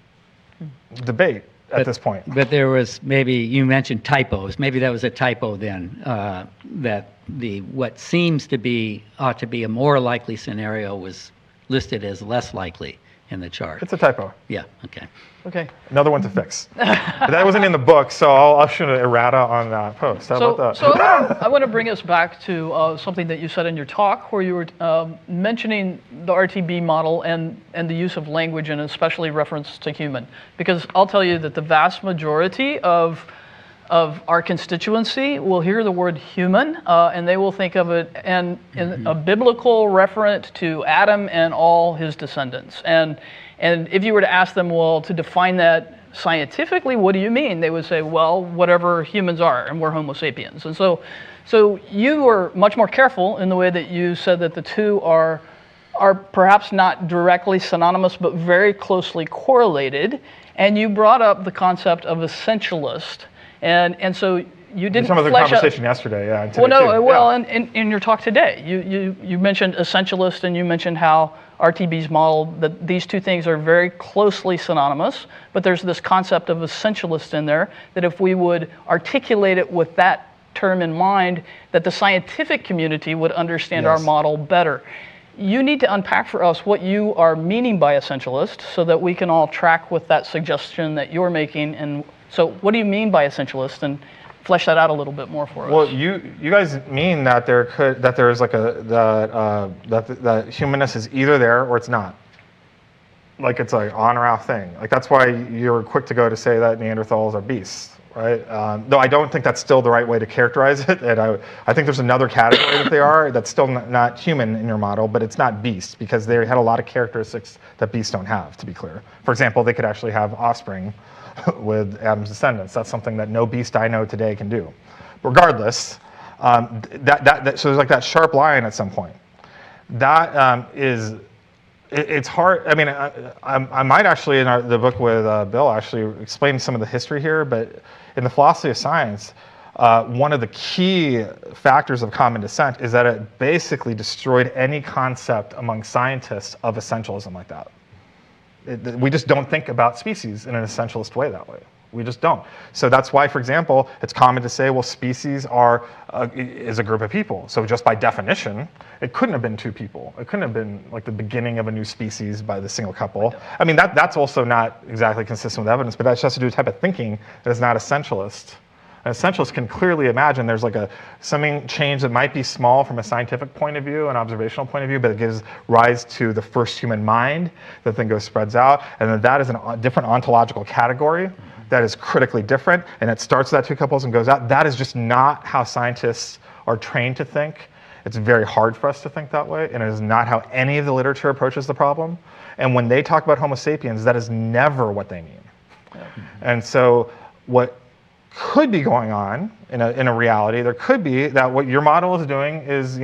debate at this point. But there was, maybe you mentioned typos. Maybe that was a typo then, that what seems to be, ought to be a more likely scenario was listed as less likely. in the chart. It's a typo. Yeah, okay. Okay. Another one to fix. But that wasn't in the book, so I'll shoot an errata on that post. How about that? So I want to bring us back to something that you said in your talk, where you were mentioning the RTB model and the use of language, and especially reference to human. Because I'll tell you that the vast majority of our constituency will hear the word human, and they will think of it in a biblical referent to Adam and all his descendants. And if you were to ask them, well, to define that scientifically, what do you mean? They would say, well, whatever humans are, and we're Homo sapiens. And so you were much more careful in the way that you said that the two are perhaps not directly synonymous, but very closely correlated. And you brought up the concept of essentialist. And so you didn't Some of the flesh out. conversation yesterday, yeah. And today Well, no, too. well, Yeah. in your talk today, you mentioned essentialist, and you mentioned how RTB's model, that these two things are very closely synonymous, but there's this concept of essentialist in there, that if we would articulate it with that term in mind, that the scientific community would understand our Yes. model better. You need to unpack for us what you are meaning by essentialist so that we can all track with that suggestion that you're making. And so what do you mean by essentialist? And flesh that out a little bit more for us. Well, you guys mean that there's like that humanness is either there or it's not. Like it's like on or off thing. Like that's why you're quick to go to say that Neanderthals are beasts, right? Though I don't think that's still the right way to characterize it. And I think there's another category that they are that's still not human in your model, but it's not beast because they had a lot of characteristics that beasts don't have, to be clear. For example, they could actually have offspring with Adam's descendants. That's something that no beast I know today can do. Regardless, so there's like that sharp line at some point. That it's hard. I mean, I might actually in the book with Bill actually explain some of the history here, but in the philosophy of science, one of the key factors of common descent is that it basically destroyed any concept among scientists of essentialism like that. We just don't think about species in an essentialist way that way. We just don't. So that's why, for example, it's common to say, well, species is a group of people. So just by definition, it couldn't have been two people. It couldn't have been like the beginning of a new species by the single couple. I mean, that's also not exactly consistent with evidence, but that just has to do with the type of thinking that is not essentialist. An essentialist can clearly imagine there's like something change that might be small from a scientific point of view, an observational point of view, but it gives rise to the first human mind that then spreads out, and then that is a different ontological category that is critically different, and it starts with that two couples and goes out. That is just not how scientists are trained to think. It's very hard for us to think that way, and it is not how any of the literature approaches the problem. And when they talk about Homo sapiens, that is never what they mean. Yeah. And so what could be going on in a reality, there could be that what your model is doing is,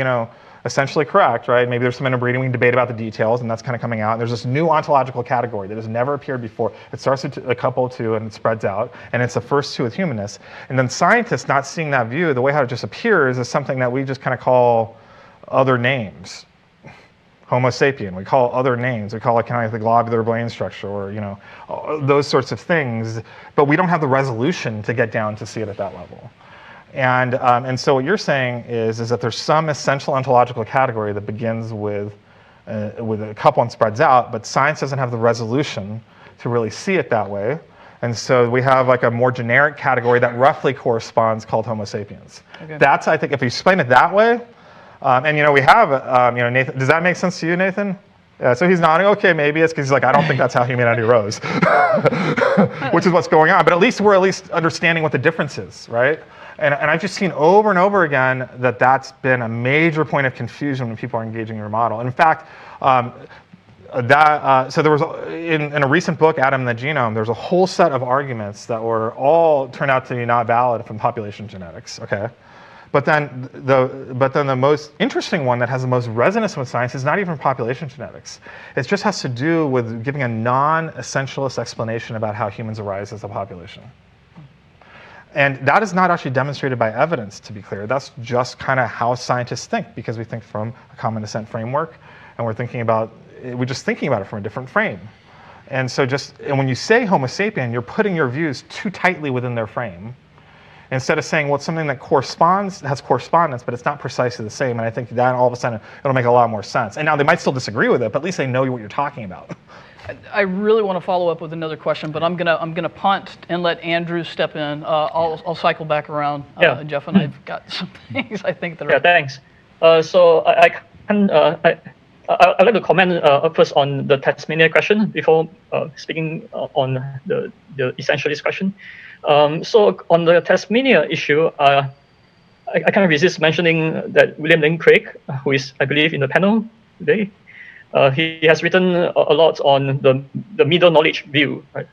essentially correct, right? Maybe there's some interbreeding, we can debate about the details, and that's kind of coming out. And there's this new ontological category that has never appeared before. It starts with a couple of two and it spreads out, and it's the first two with humanness. And then scientists not seeing that view, the way how it just appears is something that we just kind of call other names. Homo sapien, we call other names. We call it kind of like the globular brain structure, or those sorts of things. But we don't have the resolution to get down to see it at that level. And so what you're saying is that there's some essential ontological category that begins with a couple and spreads out, but science doesn't have the resolution to really see it that way. And so we have like a more generic category that roughly corresponds called Homo sapiens. Okay. That's, I think, if you explain it that way. And we have, Nathan. Does that make sense to you, Nathan? Yeah. So he's nodding. Okay, maybe it's because he's like, I don't think that's how humanity rose, which is what's going on. But at least we're understanding what the difference is, right? And I've just seen over and over again that that's been a major point of confusion when people are engaging your model. In fact, so there was in a recent book, Adam and the Genome, there's a whole set of arguments that were all turned out to be not valid from population genetics. Okay. But then the most interesting one that has the most resonance with science is not even population genetics. It just has to do with giving a non-essentialist explanation about how humans arise as a population. And that is not actually demonstrated by evidence, to be clear. That's just kind of how scientists think, because we think from a common descent framework, and we're just thinking about it from a different frame. And so and when you say Homo sapien, you're putting your views too tightly within their frame, instead of saying, well, it's something that has correspondence, but it's not precisely the same. And I think that all of a sudden, it'll make a lot more sense. And now they might still disagree with it, but at least they know what you're talking about. I really want to follow up with another question, but I'm gonna punt and let Andrew step in. I'll cycle back around. Yeah. Jeff and I've got some things I think that are. Yeah, thanks. So I'd like to comment first on the Tasmania question before speaking on the essentialist question. So on the Tasmania issue, I can't resist mentioning that William Lane Craig, who is, I believe, in the panel today, he has written a lot on the middle knowledge view, right?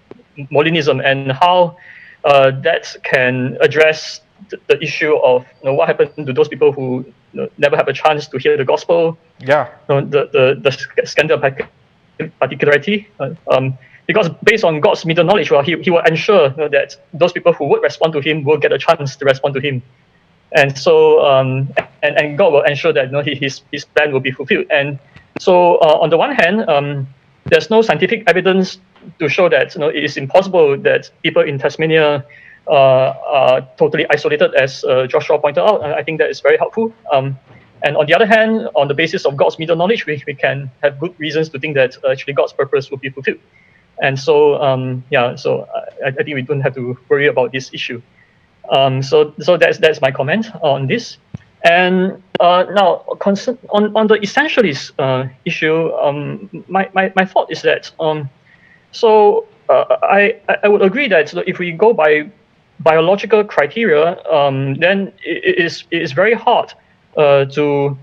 Molinism, and how that can address the issue of what happened to those people who never have a chance to hear the gospel. Yeah. The Scandal of Particularity. Because based on God's middle knowledge, well, he will ensure that those people who would respond to him will get a chance to respond to him. And so, and God will ensure that his plan will be fulfilled. And so, on the one hand, there's no scientific evidence to show that it is impossible that people in Tasmania are totally isolated, as Joshua pointed out. I think that is very helpful. And on the other hand, on the basis of God's middle knowledge, we can have good reasons to think that actually God's purpose will be fulfilled. And so, so I think we don't have to worry about this issue. So that's my comment on this. And now, on the essentialist issue, my thought is that I would agree that if we go by biological criteria, then it is very hard to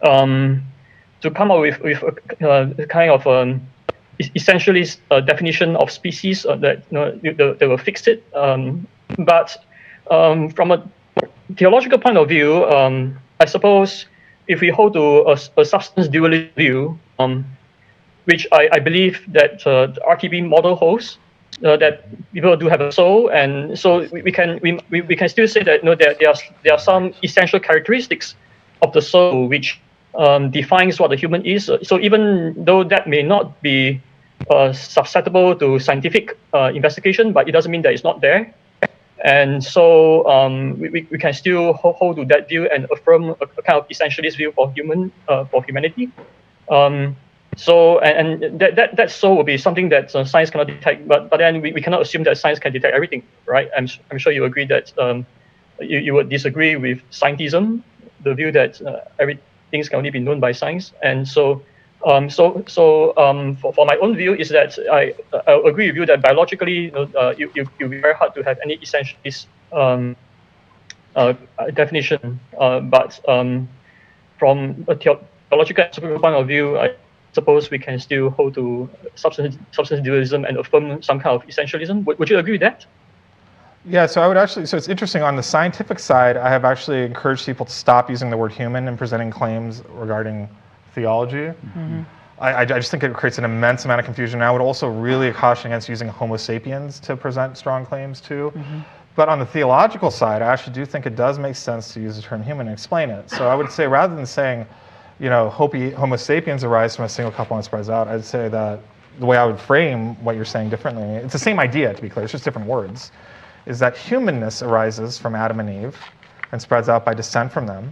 come up with a kind of essentialist definition of species that they will fix it. But from a theological point of view, I suppose if we hold to a substance dualist view, which I believe that the RTB model holds, that people do have a soul, and so we can still say that there are some essential characteristics of the soul which defines what the human is. So even though that may not be susceptible to scientific investigation, but it doesn't mean that it's not there. And so we can still hold to that view and affirm a kind of essentialist view for humanity. So that soul will be something that science cannot detect, but then we cannot assume that science can detect everything, right? I'm sure you agree that you would disagree with scientism, the view that everything can only be known by science. And so for my own view is that I agree with you that biologically it'll be very hard to have any essentialist definition, but from a theological point of view, I suppose we can still hold to substance dualism and affirm some kind of essentialism. Would you agree with that? Yeah, so I would actually, so it's interesting, on the scientific side, I have actually encouraged people to stop using the word human in presenting claims regarding theology. Mm-hmm. I just think it creates an immense amount of confusion. I would also really caution against using Homo sapiens to present strong claims too. Mm-hmm. But on the theological side, I actually do think it does make sense to use the term human and explain it. So I would say, rather than saying, Homo sapiens arise from a single couple and spreads out, I'd say that the way I would frame what you're saying differently, it's the same idea, to be clear, it's just different words, is that humanness arises from Adam and Eve and spreads out by descent from them.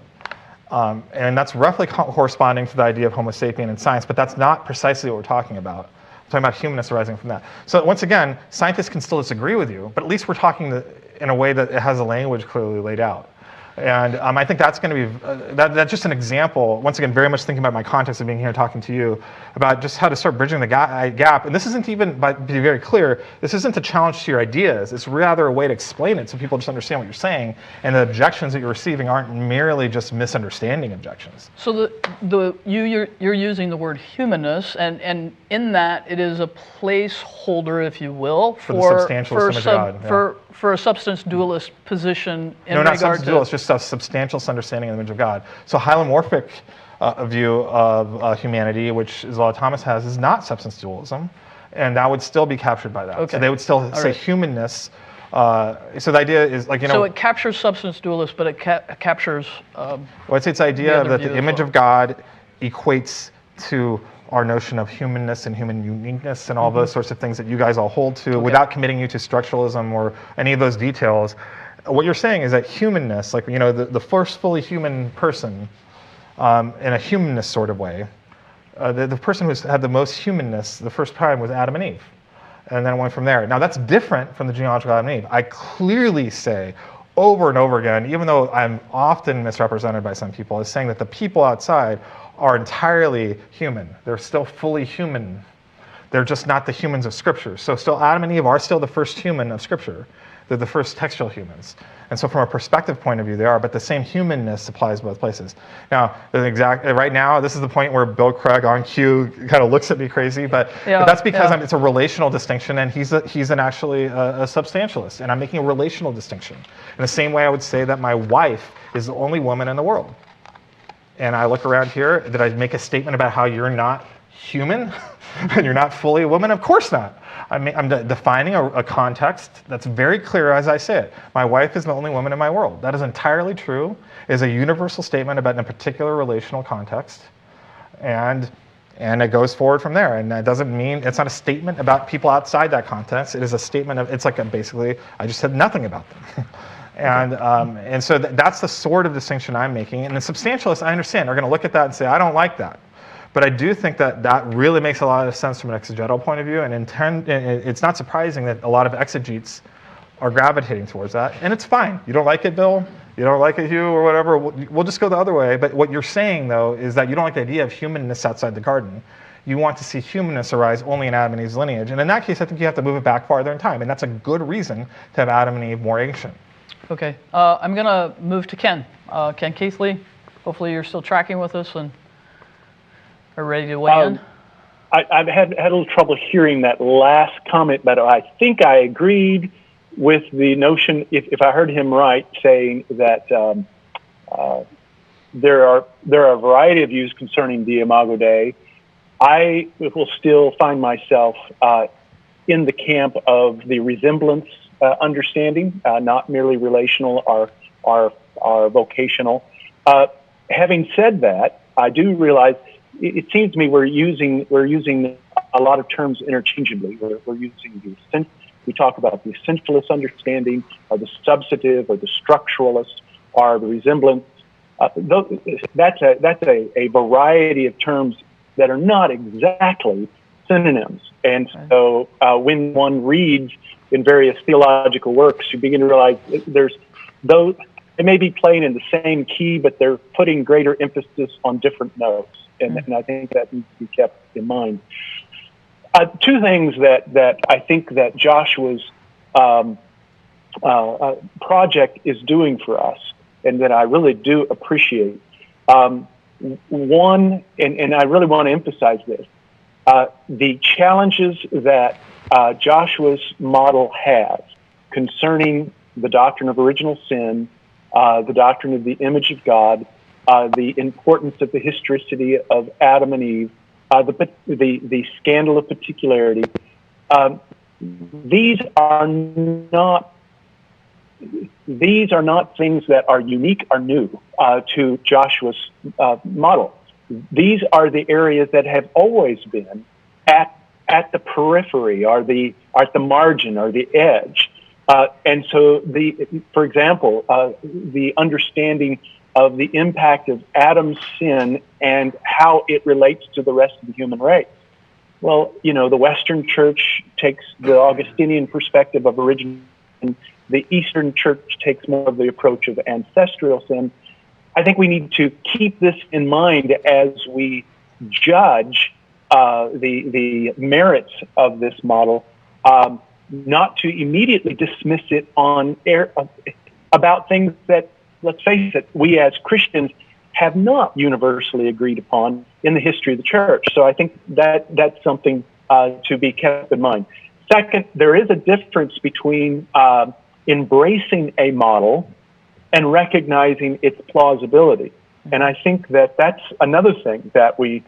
And that's roughly corresponding to the idea of Homo sapien in science, but that's not precisely what we're talking about. We're talking about humanness arising from that. So once again, scientists can still disagree with you, but at least we're talking in a way that it has a language clearly laid out. And I think that's going to be, that's just an example, once again, very much thinking about my context of being here and talking to you, about just how to start bridging the gap. And this isn't even, to be very clear, this isn't a challenge to your ideas. It's rather a way to explain it so people just understand what you're saying. And the objections that you're receiving aren't merely just misunderstanding objections. So you're using the word humanness, and in that it is a placeholder, if you will, for the substantialist image of God. For a substance dualist position in no, not regard substance dualist, just a substantialist understanding of the image of God. So hylomorphic view of humanity, which Zola Thomas has, is not substance dualism, and that would still be captured by that. Okay. So they would still say humanness. So the idea is So it captures substance dualist, but it captures. Well, I'd say it's the idea that the image of God equates to our notion of humanness and human uniqueness and all those sorts of things that you guys all hold to, without committing you to structuralism or any of those details. What you're saying is that humanness, the first fully human person, in a humanness sort of way, The person who had the most humanness the first time was Adam and Eve. And then it went from there. Now that's different from the genealogical Adam and Eve. I clearly say over and over again, even though I'm often misrepresented by some people, as saying that the people outside are entirely human. They're still fully human. They're just not the humans of Scripture. So still Adam and Eve are still the first human of Scripture. They're the first textual humans. And so from a perspective point of view, they are, but the same humanness applies both places. Now, right now, this is the point where Bill Craig on cue kind of looks at me crazy, but that's because it's a relational distinction, and he's actually a substantialist, and I'm making a relational distinction. In the same way I would say that my wife is the only woman in the world. And I look around here, did I make a statement about how you're not human and you're not fully a woman? Of course not. I'm defining a context that's very clear as I say it. My wife is the only woman in my world. That is entirely true. It is a universal statement about a particular relational context. And it goes forward from there. And that doesn't mean, it's not a statement about people outside that context. It is a statement of, it's like basically, I just said nothing about them. And so that's the sort of distinction I'm making. And the substantialists, I understand, are going to look at that and say, I don't like that. But I do think that that really makes a lot of sense from an exegetal point of view, and it's not surprising that a lot of exegetes are gravitating towards that, and it's fine. You don't like it, Bill? You don't like it, Hugh, or whatever? We'll just go the other way. But what you're saying, though, is that you don't like the idea of humanness outside the garden. You want to see humanness arise only in Adam and Eve's lineage, and in that case, I think you have to move it back farther in time, and that's a good reason to have Adam and Eve more ancient. Okay, I'm going to move to Ken. Ken Keithley, hopefully you're still tracking with us and are ready to weigh in. I've had a little trouble hearing that last comment, but I think I agreed with the notion, if I heard him right, saying that there are a variety of views concerning the Imago Dei. I will still find myself in the camp of the resemblance understanding, not merely relational or vocational. Having said that, I do realize it seems to me we're using a lot of terms interchangeably. We're using we talk about the essentialist understanding, or the substantive, or the structuralist, or the resemblance. That's a variety of terms that are not exactly synonyms. And so when one reads in various theological works, you begin to realize there's those. They may be playing in the same key, but they're putting greater emphasis on different notes. And I think that needs to be kept in mind. Two things that I think that Joshua's project is doing for us, and that I really do appreciate. One, and I really want to emphasize this, the challenges that Joshua's model has concerning the doctrine of original sin, the doctrine of the image of God, the importance of the historicity of Adam and Eve, the scandal of particularity. These are not things that are unique or new to Joshua's model. These are the areas that have always been at the periphery, or at the margin, or the edge. And so, for example, the understanding of the impact of Adam's sin and how it relates to the rest of the human race. Well, the Western Church takes the Augustinian perspective of original sin. The Eastern Church takes more of the approach of ancestral sin. I think we need to keep this in mind as we judge the merits of this model, not to immediately dismiss it on air about things that, let's face it, we as Christians have not universally agreed upon in the history of the church. So I think that's something to be kept in mind. Second, there is a difference between embracing a model and recognizing its plausibility. And I think that's another thing that we,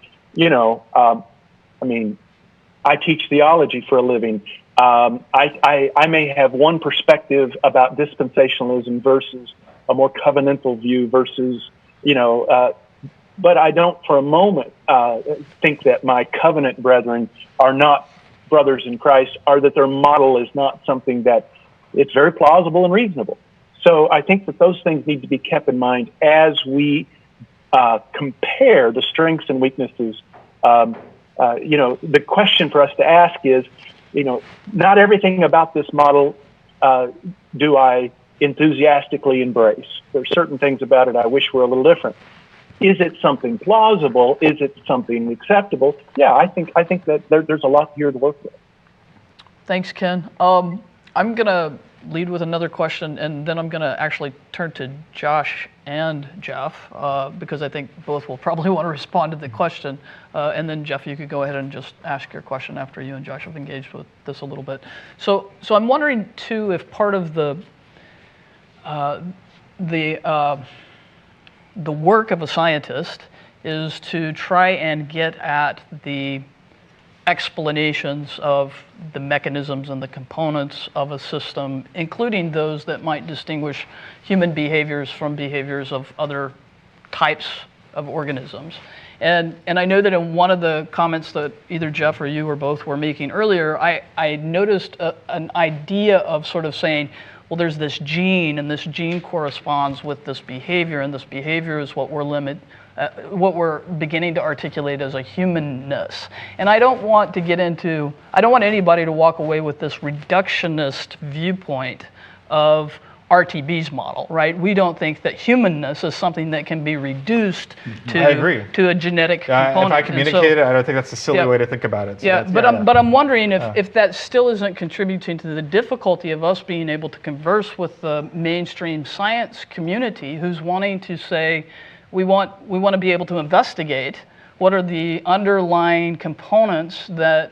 I teach theology for a living. I may have one perspective about dispensationalism versus a more covenantal view versus, but I don't for a moment think that my covenant brethren are not brothers in Christ, or that their model is not something that it's very plausible and reasonable. So I think that those things need to be kept in mind as we compare the strengths and weaknesses The question for us to ask is, not everything about this model do I enthusiastically embrace. There's certain things about it I wish were a little different. Is it something plausible? Is it something acceptable? Yeah, I think that there's a lot here to work with. Thanks, Ken. I'm going to lead with another question, and then I'm going to actually turn to Josh and Jeff, because I think both will probably want to respond to the question. And then, Jeff, you could go ahead and just ask your question after you and Josh have engaged with this a little bit. So I'm wondering, too, if part of the work of a scientist is to try and get at the explanations of the mechanisms and the components of a system, including those that might distinguish human behaviors from behaviors of other types of organisms. And I know that in one of the comments that either Jeff or you or both were making earlier, I noticed an idea of sort of saying, well, there's this gene, and this gene corresponds with this behavior, and this behavior is what we're beginning to articulate as a humanness. And I don't want anybody to walk away with this reductionist viewpoint of RTB's model, right? We don't think that humanness is something that can be reduced to a genetic component. If I communicate it, I don't think that's a silly way to think about it. So but I'm wondering if that still isn't contributing to the difficulty of us being able to converse with the mainstream science community, who's wanting to say, we want to be able to investigate what are the underlying components that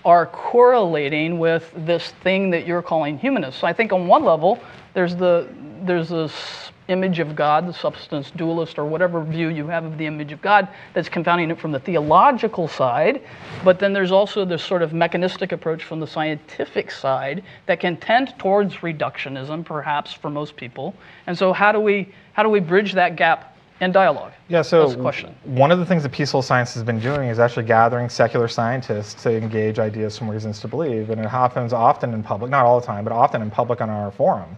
are correlating with this thing that you're calling humanness. So I think on one level, there's this image of God, the substance dualist or whatever view you have of the image of God, that's confounding it from the theological side. But then there's also this sort of mechanistic approach from the scientific side that can tend towards reductionism, perhaps for most people. And so how do we bridge that gap in dialogue? Yeah, so that's the question. One of the things that peaceful science has been doing is actually gathering secular scientists to engage ideas from reasons to believe, and it happens often in public, not all the time, but often in public on our forum.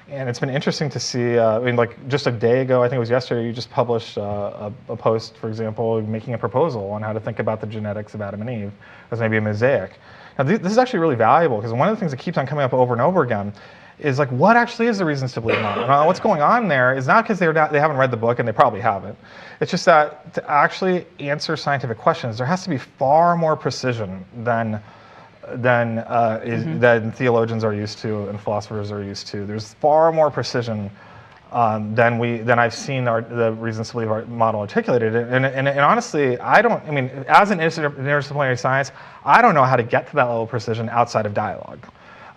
And it's been interesting to see, like just a day ago, I think it was yesterday, you just published a post, for example, making a proposal on how to think about the genetics of Adam and Eve as maybe a mosaic. Now, this is actually really valuable, because one of the things that keeps on coming up over and over again is like, what actually is the reasons to believe model? And what's going on there is not because they haven't read the book, and they probably haven't. It's just that to actually answer scientific questions, there has to be far more precision than theologians are used to and philosophers are used to. There's far more precision than I've seen the reasons to believe our model articulated. And honestly, as an interdisciplinary science, I don't know how to get to that level of precision outside of dialogue.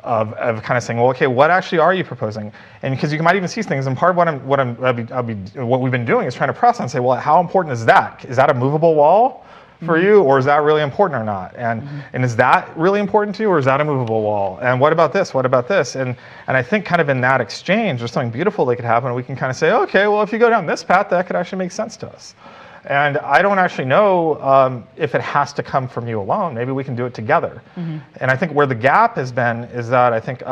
Of kind of saying, well, okay, what actually are you proposing? And because you might even see things, and part of what we've been doing is trying to process and say, well, how important is that? Is that a movable wall for you, or is that really important or not? And is that really important to you, or is that a movable wall? And what about this? What about this? And I think kind of in that exchange, there's something beautiful that could happen. We can kind of say, okay, well, if you go down this path, that could actually make sense to us. And I don't actually know if it has to come from you alone. Maybe we can do it together. And I think where the gap has been is that I think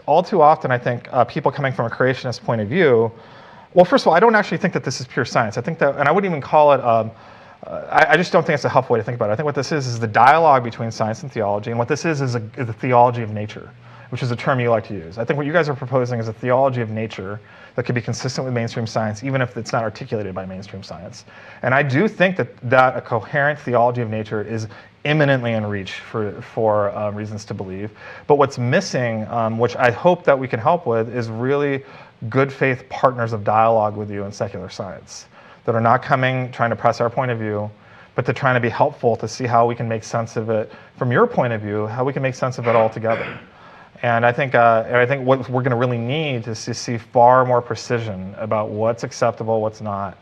all too often, I think people coming from a creationist point of view, well, first of all, I don't actually think that this is pure science. I think that, and I wouldn't even call it, I just don't think it's a helpful way to think about it. I think what this is the dialogue between science and theology, and what this is a theology of nature, which is a term you like to use. I think what you guys are proposing is a theology of nature that could be consistent with mainstream science, even if it's not articulated by mainstream science. And I do think that a coherent theology of nature is imminently in reach for reasons to believe. But what's missing, which I hope that we can help with, is really good faith partners of dialogue with you in secular science that are not coming trying to press our point of view, but they're trying to be helpful to see how we can make sense of it from your point of view, how we can make sense of it all together. And I think what we're going to really need is to see far more precision about what's acceptable, what's not,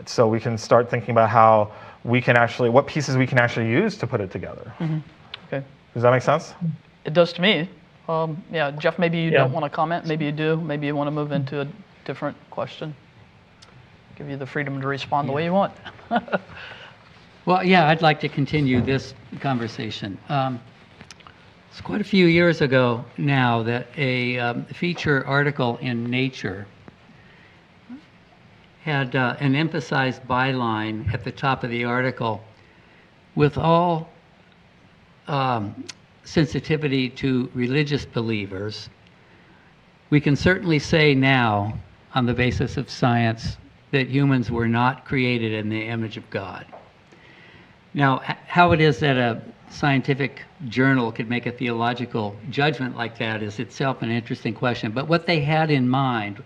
so we can start thinking about how we can what pieces we can actually use to put it together. Okay. Does that make sense? It does to me. Yeah, Jeff, maybe you don't want to comment. Maybe you do. Maybe you want to move into a different question. Give you the freedom to respond the way you want. Well, yeah, I'd like to continue this conversation. It's quite a few years ago now that a feature article in Nature had an emphasized byline at the top of the article with all sensitivity to religious believers, we can certainly say now, on the basis of science, that humans were not created in the image of God. Now, how it is that a scientific journal could make a theological judgment like that is itself an interesting question. But what they had in mind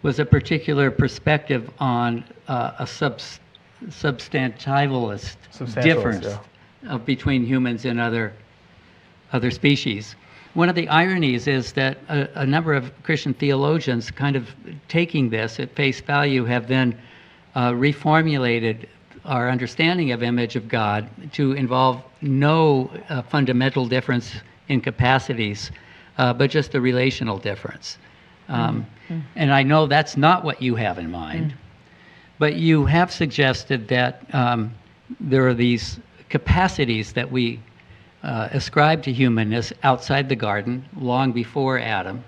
was a particular perspective on a substantialist difference between humans and other species. One of the ironies is that a number of Christian theologians, kind of taking this at face value, have then reformulated our understanding of image of God to involve no fundamental difference in capacities, but just a relational difference. And I know that's not what you have in mind, but you have suggested that there are these capacities that we ascribed to humanness outside the garden long before Adam.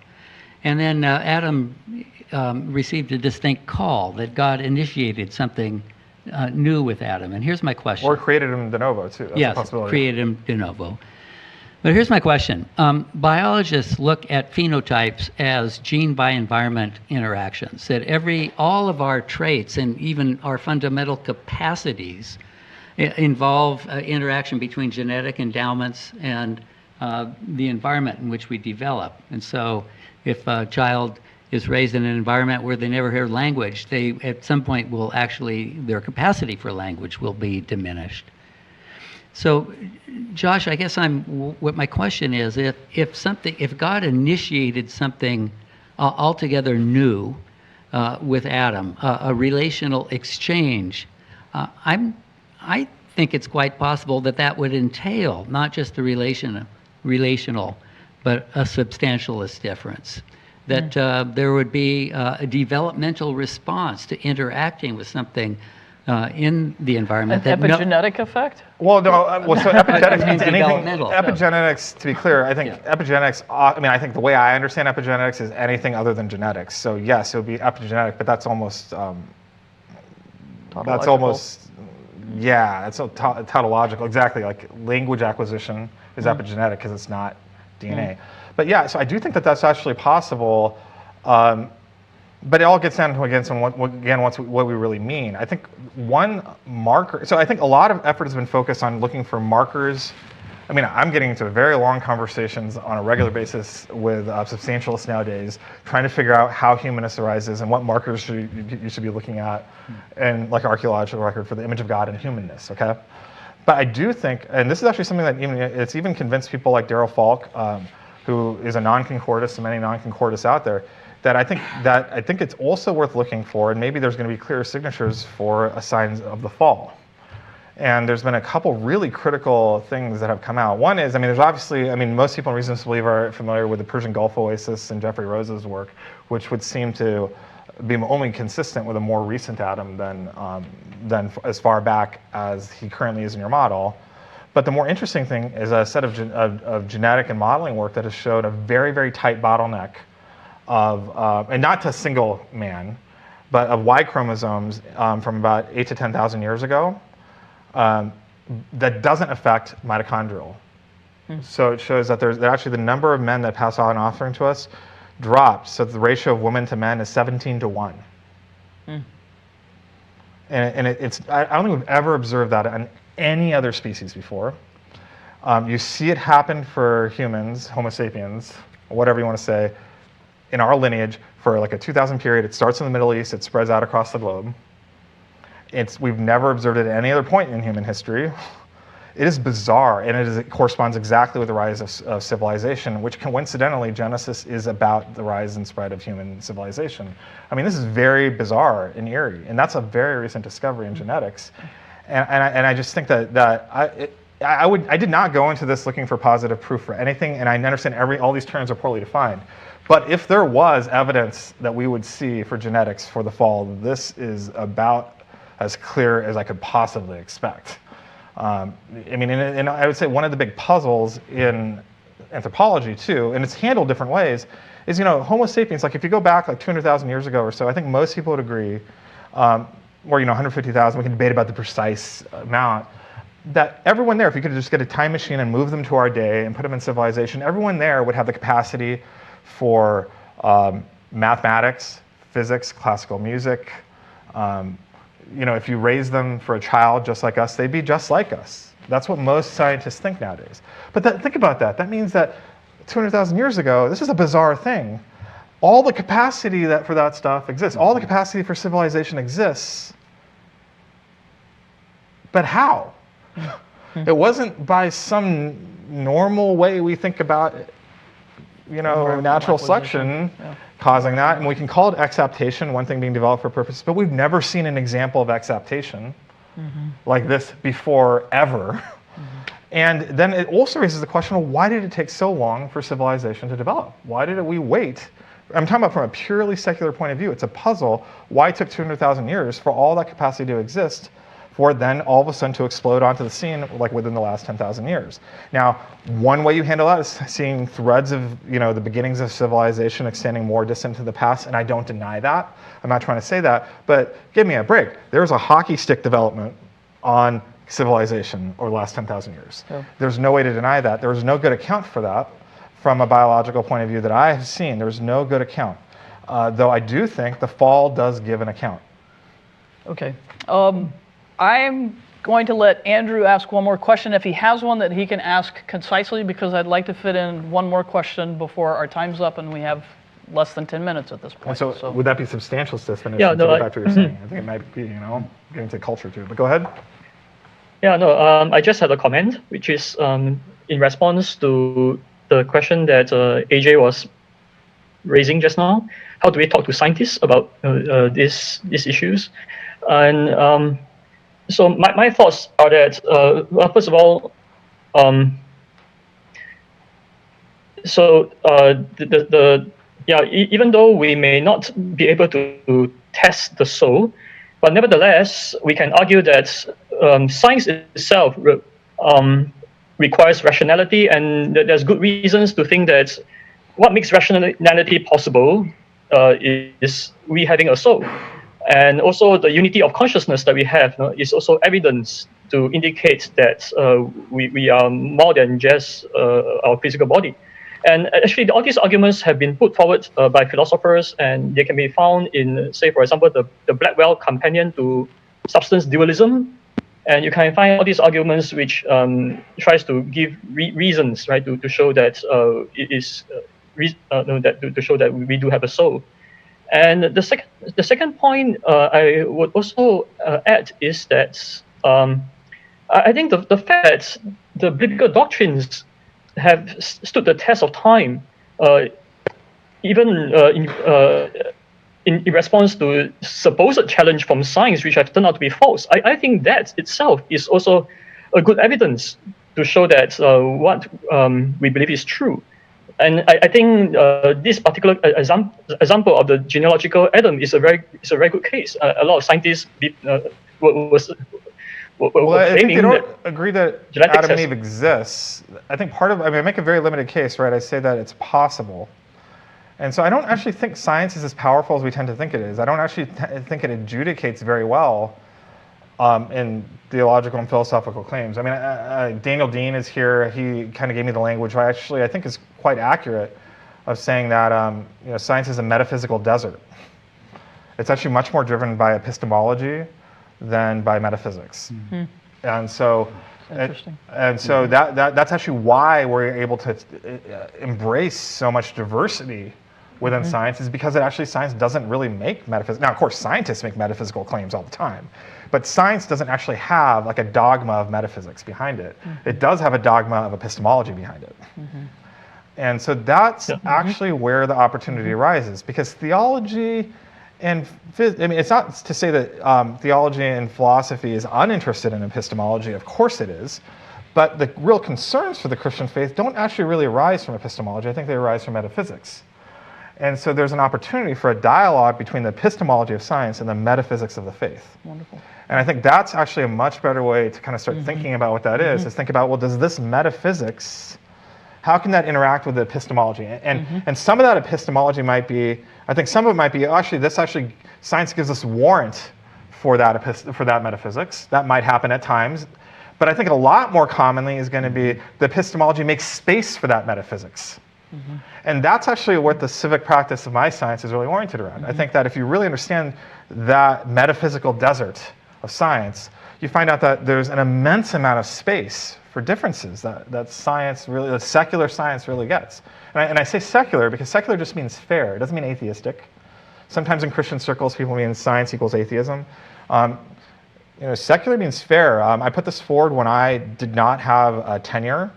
And then Adam received a distinct call that God initiated something new with Adam. And here's my question. Or created him de novo, too. That's a possibility. Created him de novo. But here's my question. Biologists look at phenotypes as gene by environment interactions, that all of our traits and even our fundamental capacities involve interaction between genetic endowments and the environment in which we develop. And so if a child is raised in an environment where they never hear language, they at some point will their capacity for language will be diminished. So, Josh, I guess what my question is, if God initiated something altogether new with Adam, a relational exchange, I think it's quite possible that would entail not just the relational, but a substantialist difference. That there would be a developmental response to interacting with something in the environment. An epigenetic effect? Well, no. So epigenetics means anything. Developmental. Epigenetics, to be clear, I think epigenetics. I think the way I understand epigenetics is anything other than genetics. So yes, it would be epigenetic, but that's almost. It's so tautological. Exactly, like language acquisition is epigenetic because it's not DNA. But yeah, so I do think that's actually possible. But it all gets down to what we really mean. I think one marker. So I think a lot of effort has been focused on looking for markers. I mean, I'm getting into very long conversations on a regular basis with substantialists nowadays, trying to figure out how humanness arises and what markers you should be looking at, and like archaeological record for the image of God and humanness. Okay, but I do think, and this is actually something that it's even convinced people like Daryl Falk, who is a non-concordist, and many non-concordists out there, that I think it's also worth looking for, and maybe there's going to be clear signatures for signs of the fall. And there's been a couple really critical things that have come out. One is, there's obviously, most people in Reason to Believe are familiar with the Persian Gulf Oasis and Jeffrey Rose's work, which would seem to be only consistent with a more recent Adam than as far back as he currently is in your model. But the more interesting thing is a set of genetic and modeling work that has showed a very, very tight bottleneck of, and not to a single man, but of Y chromosomes from about 8 to 10,000 years ago that doesn't affect mitochondrial. So it shows that actually the number of men that pass on offspring to us dropped, so the ratio of women to men is 17-1. And it's I don't think we've ever observed that on any other species before. You see it happen for humans, Homo sapiens, or whatever you want to say, in our lineage for like a 2,000 period. It starts in the Middle East, it spreads out across the globe. We've never observed it at any other point in human history. It is bizarre, and it corresponds exactly with the rise of civilization, which coincidentally, Genesis is about the rise and spread of human civilization. This is very bizarre and eerie, and that's a very recent discovery in genetics. And I just think that I did not go into this looking for positive proof for anything, and I understand all these terms are poorly defined. But if there was evidence that we would see for genetics for the fall, this is about as clear as I could possibly expect. And I would say one of the big puzzles in anthropology too, and it's handled different ways, is Homo sapiens. Like if you go back like 200,000 years ago or so, I think most people would agree, or 150,000. We can debate about the precise amount, that everyone there, if you could just get a time machine and move them to our day and put them in civilization, everyone there would have the capacity for mathematics, physics, classical music. If you raise them for a child just like us, they'd be just like us. That's what most scientists think nowadays. But think about that. That means that 200,000 years ago, this is a bizarre thing. All the capacity for that stuff exists. All the capacity for civilization exists. But how? It wasn't by some normal way we think about, natural selection causing that. And we can call it exaptation, one thing being developed for a purpose, but we've never seen an example of exaptation like this before, ever. And then it also raises the question of why did it take so long for civilization to develop? Why did we wait? I'm talking about from a purely secular point of view. It's a puzzle. Why it took 200,000 years for all that capacity to exist, for it then all of a sudden to explode onto the scene like within the last 10,000 years. Now, one way you handle that is seeing threads of the beginnings of civilization extending more distant to the past, and I don't deny that. I'm not trying to say that, but give me a break. There's a hockey stick development on civilization over the last 10,000 years. Yeah. There's no way to deny that. There's no good account for that from a biological point of view that I have seen. There's no good account, though I do think the fall does give an account. Okay. I'm going to let Andrew ask one more question if he has one that he can ask concisely, because I'd like to fit in one more question before our time's up and we have less than 10 minutes at this point. And so would that be substantialist? And yeah, no, back to what you're saying. I think it might be, getting to culture too. But go ahead. Yeah, no, I just had a comment, which is in response to the question that AJ was raising just now. How do we talk to scientists about these issues? And so my thoughts are that, first of all, even though we may not be able to test the soul, but nevertheless, we can argue that science itself requires rationality, and there's good reasons to think that what makes rationality possible is we having a soul. And also the unity of consciousness that we have is also evidence to indicate that we are more than just our physical body. And actually, all these arguments have been put forward by philosophers, and they can be found in, say, for example, the Blackwell Companion to Substance Dualism. And you can find all these arguments which tries to give reasons, right, to show that to show that we do have a soul. And the second point I would also add is that I think the fact that the biblical doctrines have stood the test of time, even in response to supposed challenge from science, which have turned out to be false. I think that itself is also a good evidence to show that what we believe is true. And I think this particular example of the genealogical Adam is a very good case. A lot of scientists were claiming I don't agree that Adam and Eve exists. I think I make a very limited case, right? I say that it's possible. And so I don't actually think science is as powerful as we tend to think it is. I don't actually think it adjudicates very well in theological and philosophical claims. I mean, Daniel Dean is here. He kind of gave me the language, which I think is quite accurate, of saying that science is a metaphysical desert. It's actually much more driven by epistemology than by metaphysics. Mm-hmm. And so, that's actually why we're able to embrace so much diversity within science, is because science doesn't really make metaphysics. Now, of course, scientists make metaphysical claims all the time, but science doesn't actually have like a dogma of metaphysics behind it. Mm-hmm. It does have a dogma of epistemology behind it. Mm-hmm. And so that's actually where the opportunity arises, because theology and it's not to say that theology and philosophy is uninterested in epistemology. Of course it is. But the real concerns for the Christian faith don't actually really arise from epistemology. I think they arise from metaphysics. And so there's an opportunity for a dialogue between the epistemology of science and the metaphysics of the faith. Wonderful. And I think that's actually a much better way to kind of start thinking about what that is think about, well, does this metaphysics, how can that interact with the epistemology? And some of that epistemology might be, I think some of it might be, science gives us warrant for that metaphysics. That might happen at times. But I think a lot more commonly is going to be the epistemology makes space for that metaphysics. And that's actually what the civic practice of my science is really oriented around. I think that if you really understand that metaphysical desert of science, you find out that there's an immense amount of space for differences that science really, that secular science really gets. And I say secular because secular just means fair. It doesn't mean atheistic. Sometimes in Christian circles, people mean science equals atheism. Secular means fair. I put this forward when I did not have tenure.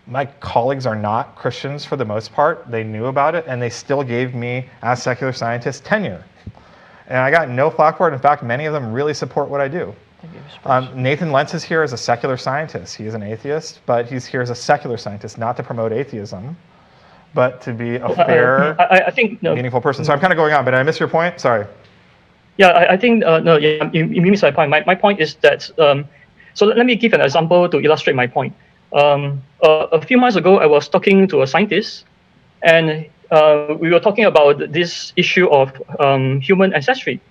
My colleagues are not Christians for the most part. They knew about it, and they still gave me, as secular scientists, tenure. And I got no flack for it. In fact, many of them really support what I do. Nathan Lentz is here as a secular scientist. He is an atheist, but he's here as a secular scientist, not to promote atheism, but to be a fair, I think meaningful person. So I'm kind of going on, but did I miss your point? Sorry. Yeah, I think no. Yeah, you missed my point. My point is that. So let me give an example to illustrate my point. A few months ago, I was talking to a scientist, and we were talking about this issue of human ancestry,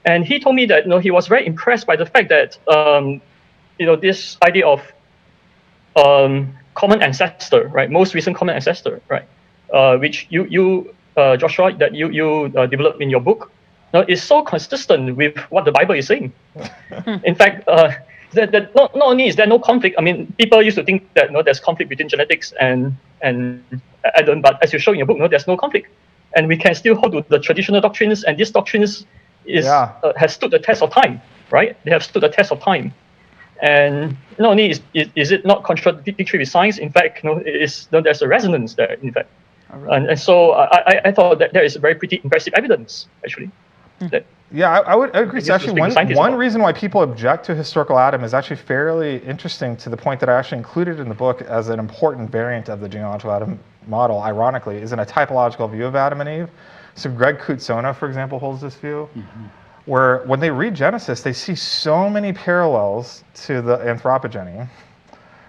and he told me that he was very impressed by the fact that this idea of common ancestor, right, most recent common ancestor, right, which you Joshua, that you developed in your book, is so consistent with what the Bible is saying. In fact, that not only is there no conflict. I mean, people used to think that there's conflict between genetics and Adam, but as you show in your book, there's no conflict, and we can still hold to the traditional doctrines, and these doctrines has stood the test of time, right? They have stood the test of time, and not only is it not contradictory with science. In fact, there's a resonance there. In fact, and so I thought that there is very pretty impressive evidence actually. I would agree. So actually, one reason why people object to historical Adam is actually fairly interesting, to the point that I actually included in the book as an important variant of the genealogical Adam model, ironically, is in a typological view of Adam and Eve. So Greg Kutsona, for example, holds this view, where when they read Genesis, they see so many parallels to the Anthropogeny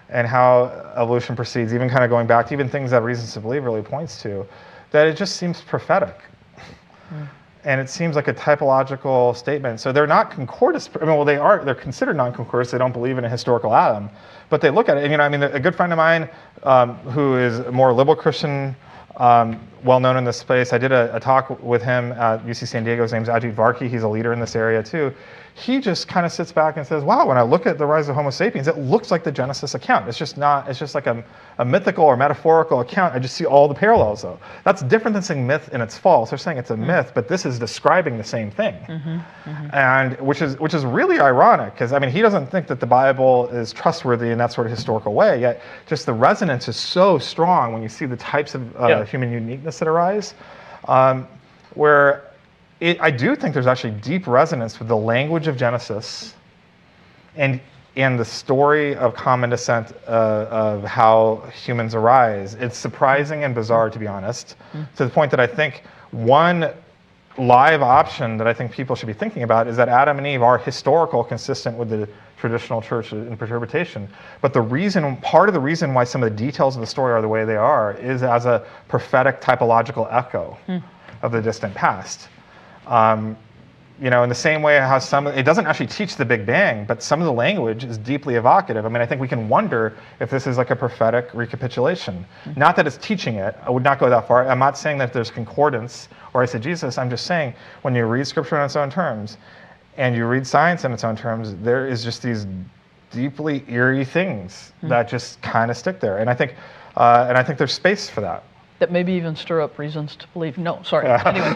and how evolution proceeds, even kind of going back to even things that Reasons to Believe really points to, that it just seems prophetic. And it seems like a typological statement. So they're not concordist. I mean, well, they're considered non-concordist. They don't believe in a historical Adam, but they look at it. And, a good friend of mine who is a more liberal Christian, well known in this space. I did a talk with him at UC San Diego. His name's Ajit Varki. He's a leader in this area too. He just kind of sits back and says, wow, when I look at the rise of Homo sapiens, it looks like the Genesis account. It's just like a mythical or metaphorical account. I just see all the parallels though. That's different than saying myth and it's false. They're saying it's a myth, but this is describing the same thing. And which is really ironic, because he doesn't think that the Bible is trustworthy in that sort of historical way, yet just the resonance is so strong when you see the types of human uniqueness that arise, where I do think there's actually deep resonance with the language of Genesis and the story of common descent of how humans arise. It's surprising and bizarre, to be honest, to the point that I think one live option that I think people should be thinking about is that Adam and Eve are historical, consistent with the traditional church interpretation. But part of the reason why some of the details of the story are the way they are is as a prophetic typological echo of the distant past. In the same way how it doesn't actually teach the Big Bang, but some of the language is deeply evocative. I think we can wonder if this is like a prophetic recapitulation. Not that it's teaching it. I would not go that far. I'm not saying that there's concordance or eisegesis. I'm just saying when you read scripture on its own terms and you read science on its own terms, there is just these deeply eerie things that just kind of stick there. And I think there's space for that. That maybe even stir up reasons to believe. No, sorry. Anyway,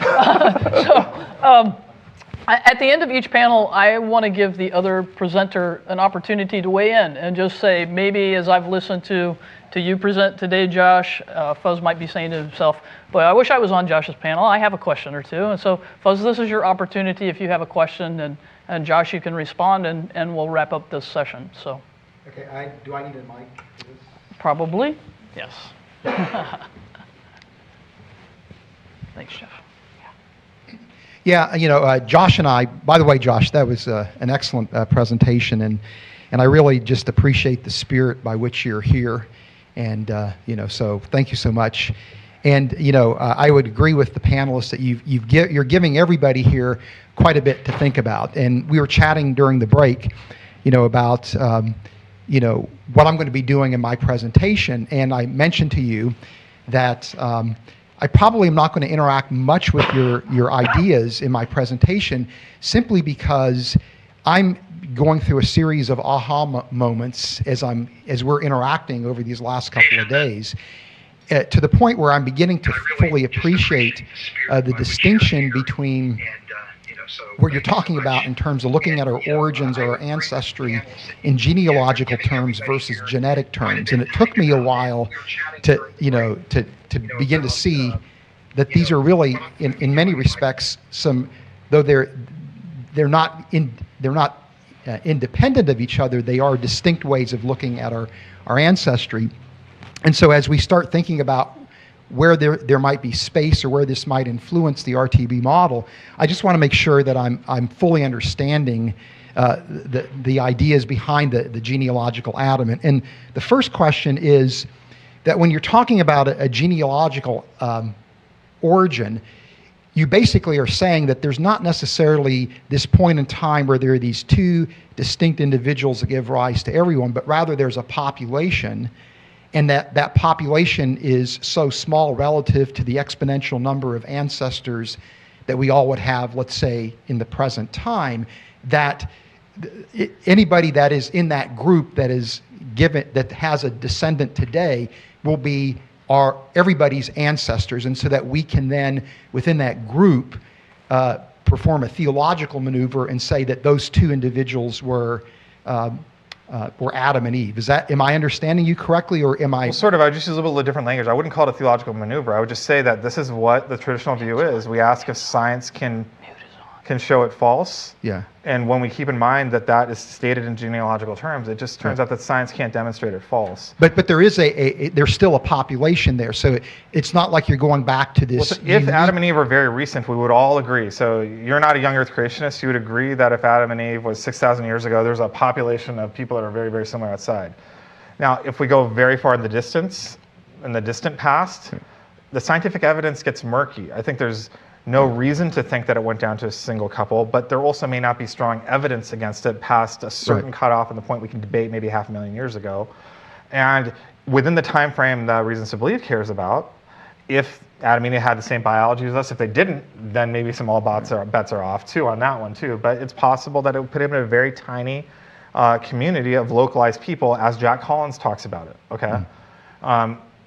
at the end of each panel, I want to give the other presenter an opportunity to weigh in and just say, maybe as I've listened to you present today, Josh, Fuzz might be saying to himself, boy, I wish I was on Josh's panel. I have a question or two. And so, Fuzz, this is your opportunity. If you have a question, and Josh, you can respond, and we'll wrap up this session. So. Okay, do I need a mic for this? Probably, yes. Thanks, Jeff. Yeah, Josh and I, by the way, Josh, that was an excellent presentation, and I really just appreciate the spirit by which you're here, and so thank you so much. And I would agree with the panelists that you're giving everybody here quite a bit to think about. And we were chatting during the break, about what I'm going to be doing in my presentation. And I mentioned to you that I probably am not going to interact much with your ideas in my presentation, simply because I'm going through a series of aha moments as we're interacting over these last couple of days, to the point where I'm beginning to fully appreciate the distinction between what you're talking about in terms of looking at our origins or our ancestry in genealogical terms versus genetic terms. And it took me a while to begin to see that these are really, in many respects, though they're not independent of each other, they are distinct ways of looking at our ancestry. And so as we start thinking about where there might be space or where this might influence the RTB model, I just want to make sure that I'm fully understanding the ideas behind the genealogical Adam. And the first question is that when you're talking about a genealogical origin, you basically are saying that there's not necessarily this point in time where there are these two distinct individuals that give rise to everyone, but rather there's a population, and that population is so small relative to the exponential number of ancestors that we all would have, let's say, in the present time, that anybody that is in that group that has a descendant today will be everybody's ancestors, and so that we can then, within that group, perform a theological maneuver and say that those two individuals were Adam and Eve. Am I understanding you correctly, or am I? Well, sort of. I would just use a little bit different language. I wouldn't call it a theological maneuver. I would just say that this is what the traditional view is. We ask if science can show it false. Yeah. And when we keep in mind that is stated in genealogical terms, it just turns out that science can't demonstrate it false. But there is there's still a population there, so it's not like you're going back to this. Well, so if Adam and Eve are very recent, we would all agree. So you're not a young Earth creationist. You would agree that if Adam and Eve was 6,000 years ago, there's a population of people that are very, very similar outside. Now, if we go very far in the distant past, the scientific evidence gets murky. I think there's no reason to think that it went down to a single couple, but there also may not be strong evidence against it past a certain cutoff and the point we can debate maybe 500,000 years ago. And within the time frame that Reasons to Believe cares about, if Adam and Eve had the same biology as us, if they didn't, then maybe some bets are off too on that one too. But it's possible that it would put him in a very tiny community of localized people, as Jack Collins talks about it. Okay.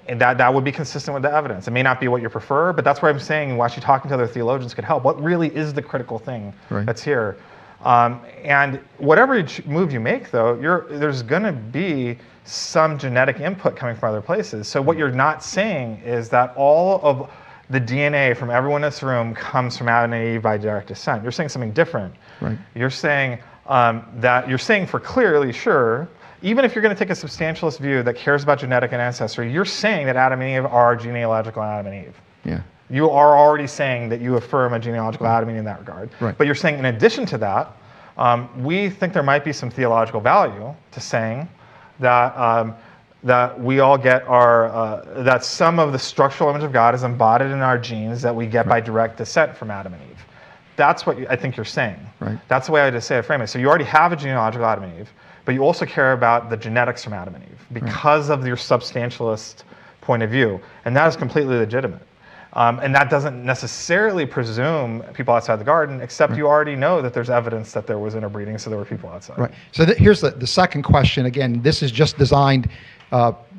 And that would be consistent with the evidence. It may not be what you prefer, but that's where I'm saying actually talking to other theologians could help. What really is the critical thing that's here? And whatever move you make, though, there's going to be some genetic input coming from other places. So what you're not saying is that all of the DNA from everyone in this room comes from Adam and Eve by direct descent. You're saying something different. Right. You're saying for clearly sure, even if you're going to take a substantialist view that cares about genetic and ancestry, you're saying that Adam and Eve are genealogical Adam and Eve. Yeah. You are already saying that you affirm a genealogical Adam and Eve in that regard. Right. But you're saying in addition to that, we think there might be some theological value to saying that that we all get that some of the structural image of God is embodied in our genes that we get by direct descent from Adam and Eve. That's what I think you're saying. Right. That's the way I just say it, frame it. So you already have a genealogical Adam and Eve, but you also care about the genetics from Adam and Eve because of your substantialist point of view, and that is completely legitimate. And that doesn't necessarily presume people outside the garden, except you already know that there's evidence that there was interbreeding, so there were people outside. Right. So here's the second question. Again, this is just designed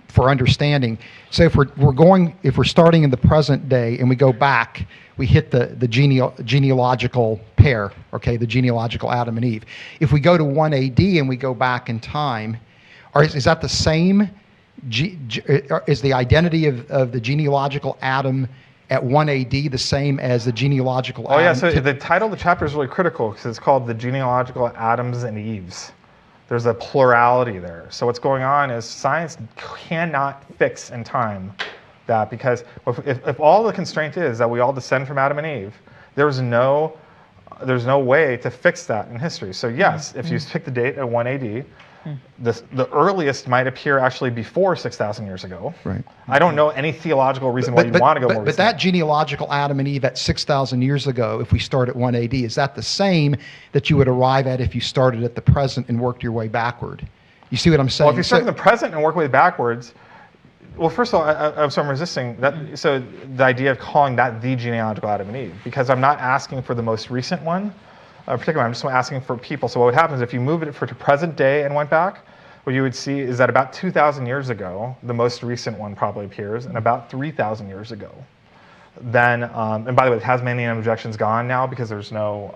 for understanding. So if we're starting in the present day and we go back, we hit the genealogical pair, okay, the genealogical Adam and Eve. If we go to 1 AD and we go back in time, is that the same? Is the identity of the genealogical Adam at 1 AD the same as the genealogical Adam? Oh yeah, so the title of the chapter is really critical because it's called The Genealogical Adams and Eves. There's a plurality there. So what's going on is science cannot fix in time that, because if all the constraint is that we all descend from Adam and Eve, there's no way to fix that in history. So yes, if you pick the date at 1 AD, the earliest might appear actually before 6,000 years ago. Right. I don't know any theological reason why you'd want to go more recently. But that genealogical Adam and Eve at 6,000 years ago, if we start at 1 AD, is that the same that you would arrive at if you started at the present and worked your way backward? You see what I'm saying? Well, if you start in the present and work way backwards, well, first of all, so I'm resisting that. So the idea of calling that the genealogical Adam and Eve, because I'm not asking for the most recent one, particularly I'm just asking for people. So what would happen is if you move it to present day and went back, what you would see is that about 2,000 years ago, the most recent one probably appears, and about 3,000 years ago. Then, and by the way, the Tasmanian Objection's gone now because there's no,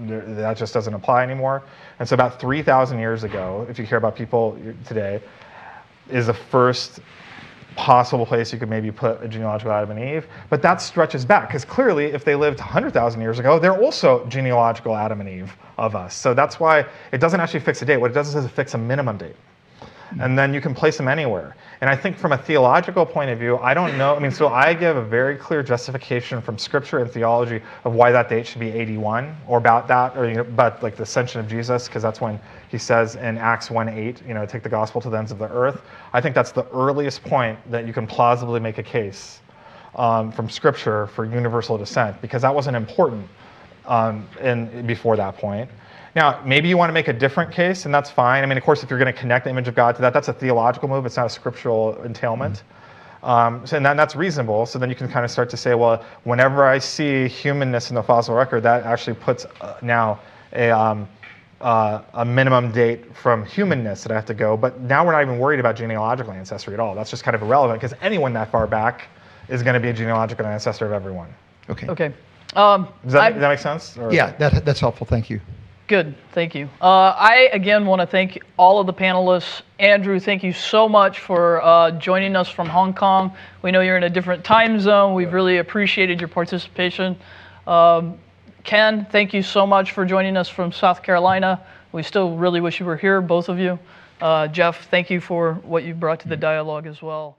that just doesn't apply anymore. And so about 3,000 years ago, if you care about people today, is the first possible place you could maybe put a genealogical Adam and Eve. But that stretches back, because clearly if they lived 100,000 years ago, they're also genealogical Adam and Eve of us. So that's why it doesn't actually fix a date. What it does is it fix a minimum date. And then you can place them anywhere. And I think from a theological point of view, I don't know. I mean, so I give a very clear justification from Scripture and theology of why that date should be 81, or about that, or about like the ascension of Jesus, because that's when he says in Acts 1:8, take the gospel to the ends of the earth. I think that's the earliest point that you can plausibly make a case from Scripture for universal descent, because that wasn't important before that point. Now, maybe you want to make a different case, and that's fine. I mean, of course, if you're going to connect the image of God to that, that's a theological move. It's not a scriptural entailment. And that's reasonable. So then you can kind of start to say, well, whenever I see humanness in the fossil record, that actually puts now a minimum date from humanness that I have to go. But now we're not even worried about genealogical ancestry at all. That's just kind of irrelevant, because anyone that far back is going to be a genealogical ancestor of everyone. Okay. Okay. Does that make sense? Or? Yeah, that's helpful. Thank you. Good, thank you. I, again, want to thank all of the panelists. Andrew, thank you so much for joining us from Hong Kong. We know you're in a different time zone. We've really appreciated your participation. Ken, thank you so much for joining us from South Carolina. We still really wish you were here, both of you. Jeff, thank you for what you brought to the dialogue as well.